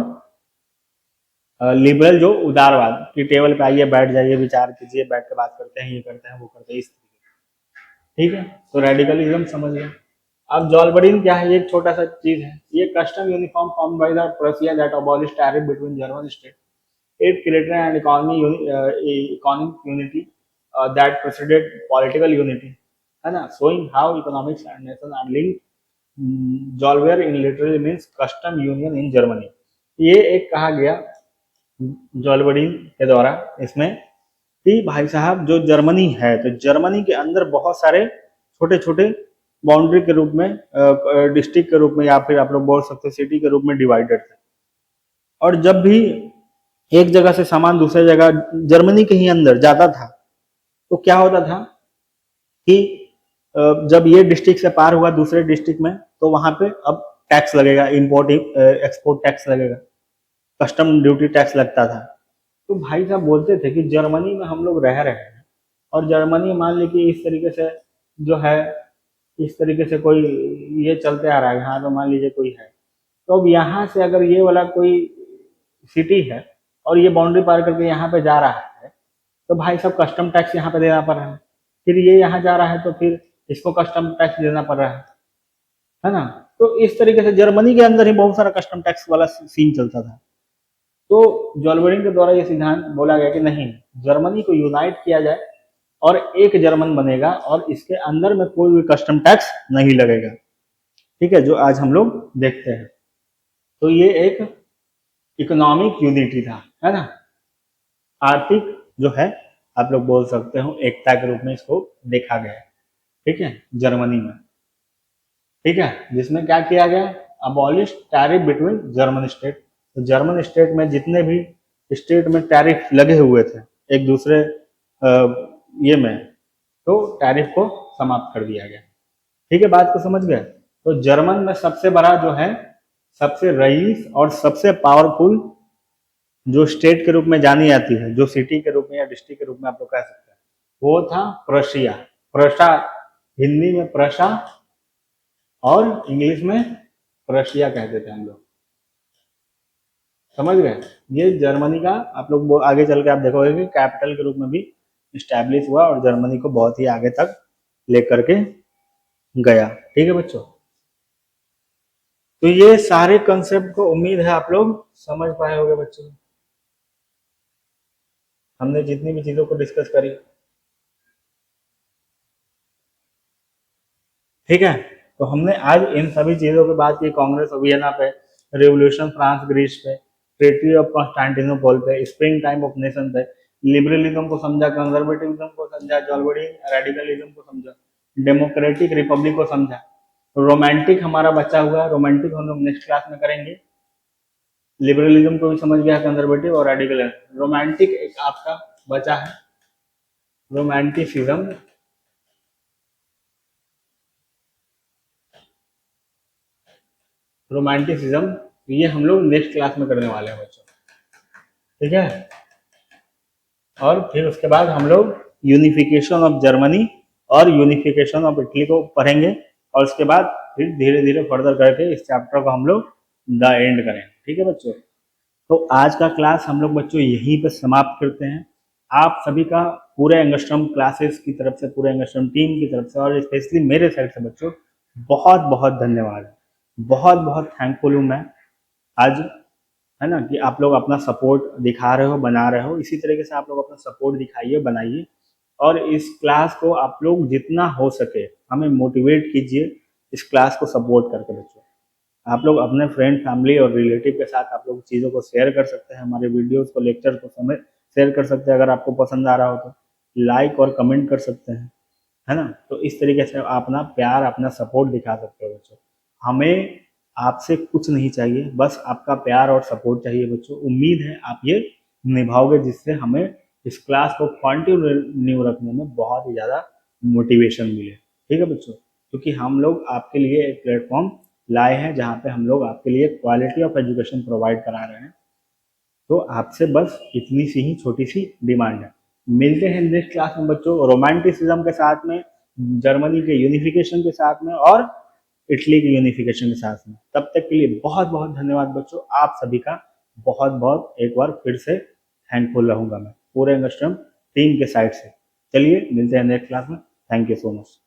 लिबरल जो उदारवाद की टेबल पे आइए बैठ जाइए विचार कीजिए, बैठ के बात करते हैं, ये करते हैं वो करते हैं, इस तरीके, ठीक है। तो रेडिकलिज्म समझ गए। अब जॉलबरीन क्या है, ये एक छोटा सा चीज है। ये custom uniform form by the Prussia that abolish tariff between German state, it created and economic unity that preceded political unity, है ना, showing how economics and nation are linked. Zollverein literally means custom union in Germany. ये एक कहा गया जॉलबरीन के द्वारा इसमें कि भाई साहब जो जर्मनी है, तो जर्मनी के अंदर बहुत सारे छोटे छोटे बाउंड्री के रूप में, डिस्ट्रिक्ट के रूप में, या फिर आप लोग बोल सकते हो सिटी के रूप में डिवाइडेड थे। और जब भी एक जगह से सामान दूसरे जगह जर्मनी के ही अंदर जाता था तो क्या होता था कि जब ये डिस्ट्रिक्ट से पार हुआ दूसरे डिस्ट्रिक्ट में, तो वहां पे अब टैक्स लगेगा, इम्पोर्ट एक्सपोर्ट टैक्स लगेगा, कस्टम ड्यूटी टैक्स लगता था। तो भाई साहब बोलते थे कि जर्मनी में हम लोग रह रहे हैं, और जर्मनी मान ली कि इस तरीके से जो है, इस तरीके से कोई ये चलते आ रहा है, यहाँ पे मान लीजिए कोई है, तो अब यहाँ से अगर ये वाला कोई सिटी है और ये बाउंड्री पार करके यहाँ पे जा रहा है, तो भाई साहब कस्टम टैक्स यहाँ पे देना पड़ रहा है। फिर ये यहाँ जा रहा है तो फिर इसको कस्टम टैक्स देना पड़ रहा है ना। तो इस तरीके से जर्मनी के अंदर ही बहुत सारा कस्टम टैक्स वाला सीन चलता था। तो जॉलबरीन के द्वारा ये सिद्धांत बोला गया कि नहीं, जर्मनी को यूनाइट किया जाए और एक जर्मन बनेगा और इसके अंदर में कोई भी कस्टम टैक्स नहीं लगेगा, ठीक है, जो आज हम लोग देखते हैं। तो ये एक इकोनॉमिक यूनिटी था, है ना। आर्थिक जो है आप लोग बोल सकते हो एकता के रूप में इसको देखा गया है, ठीक है, जर्मनी में, ठीक है, जिसमें क्या किया गया, abolish tariff between German state. तो जर्मन स्टेट में जितने भी स्टेट में टैरिफ लगे हुए थे एक दूसरे ये में, तो टैरिफ को समाप्त कर दिया गया, ठीक है, बात को समझ गए। तो जर्मन में सबसे बड़ा जो है, सबसे रईस और सबसे पावरफुल जो स्टेट के रूप में जानी जाती है, जो सिटी के रूप में या डिस्ट्रिक्ट के रूप में आप लोग कह सकते हैं, वो था प्रशिया। प्रशा हिंदी में प्रशा और इंग्लिश में प्रशिया कहते थे हम लोग, समझ गए। ये जर्मनी का आप लोग आगे चल के आप देखोगे कि कैपिटल के रूप में भी स्टैब्लिश हुआ और जर्मनी को बहुत ही आगे तक लेकर के गया, ठीक है बच्चों। तो ये सारे कंसेप्ट को उम्मीद है आप लोग समझ पाए होंगे बच्चों, हमने जितनी भी चीजों को डिस्कस करी, ठीक है। तो हमने आज इन सभी चीजों पे बात की, कांग्रेस ऑफ वियना पे, रेवोल्यूशन फ्रांस ग्रीस पे, ट्रीटी ऑफ कॉन्स्टेंटिनोपल पे, स्प्रिंग टाइम ऑफ नेशन पे, लिबरलिज्म को समझा, कंजर्वेटिविज्म को समझा, जॉलबड़ी रेडिकलिज्म को समझा, डेमोक्रेटिक रिपब्लिक को समझा, रोमांटिक हमारा बचा हुआ है, रोमांटिक हम लोग नेक्स्ट क्लास में करेंगे। लिबरलिज्म को भी समझ गया, कंजर्वेटिव और रेडिकलिज्म। रोमांटिक एक आपका बचा है, रोमांटिसिज्म, रोमांटिसिज्म ये हम लोग नेक्स्ट क्लास में करने वाले हैं बच्चों, ठीक है। और फिर उसके बाद हम लोग यूनिफिकेशन ऑफ जर्मनी और यूनिफिकेशन ऑफ इटली को पढ़ेंगे, और उसके बाद फिर धीरे धीरे फर्दर करके इस चैप्टर को हम लोग द एंड करेंगे, ठीक है बच्चों। तो आज का क्लास हम लोग बच्चों यहीं पर समाप्त करते हैं। आप सभी का पूरे एंगस्ट्रॉम क्लासेस की तरफ से, पूरे एंगस्ट्रॉम टीम की तरफ से और स्पेशली मेरे साइड से बच्चों बहुत बहुत धन्यवाद है, बहुत बहुत थैंकफुल हूँ मैं आज, है ना, कि आप लोग अपना सपोर्ट दिखा रहे हो, बना रहे हो। इसी तरीके से आप लोग अपना सपोर्ट दिखाइए, बनाइए, और इस क्लास को आप लोग जितना हो सके हमें मोटिवेट कीजिए इस क्लास को सपोर्ट करके बच्चों। आप लोग अपने फ्रेंड, फैमिली और रिलेटिव के साथ आप लोग चीज़ों को शेयर कर सकते हैं, हमारे वीडियोस को, लेक्चर को समय शेयर कर सकते हैं। अगर आपको पसंद आ रहा हो तो लाइक और कमेंट कर सकते हैं, है ना। तो इस तरीके से आप अपना प्यार, अपना सपोर्ट दिखा सकते हो बच्चों। हमें आपसे कुछ नहीं चाहिए, बस आपका प्यार और सपोर्ट चाहिए बच्चों। उम्मीद है आप ये निभाओगे, जिससे हमें इस क्लास को कंटिन्यू रखने में बहुत ही ज़्यादा मोटिवेशन मिले, ठीक है बच्चों। क्योंकि हम लोग आपके लिए एक प्लेटफॉर्म लाए हैं जहाँ पे हम लोग आपके लिए क्वालिटी ऑफ एजुकेशन प्रोवाइड करा रहे हैं। तो आपसे बस इतनी सी ही छोटी सी डिमांड है। मिलते हैं नेक्स्ट क्लास में बच्चों, रोमांटिसिज्म के साथ में, जर्मनी के यूनिफिकेशन के साथ में और इटली के यूनिफिकेशन के साथ में। तब तक के लिए बहुत बहुत धन्यवाद बच्चों, आप सभी का बहुत बहुत एक बार फिर से थैंकफुल रहूंगा मैं पूरे एंगस्ट्रम टीम के साइड से। चलिए मिलते हैं नेक्स्ट क्लास में, थैंक यू सो मच।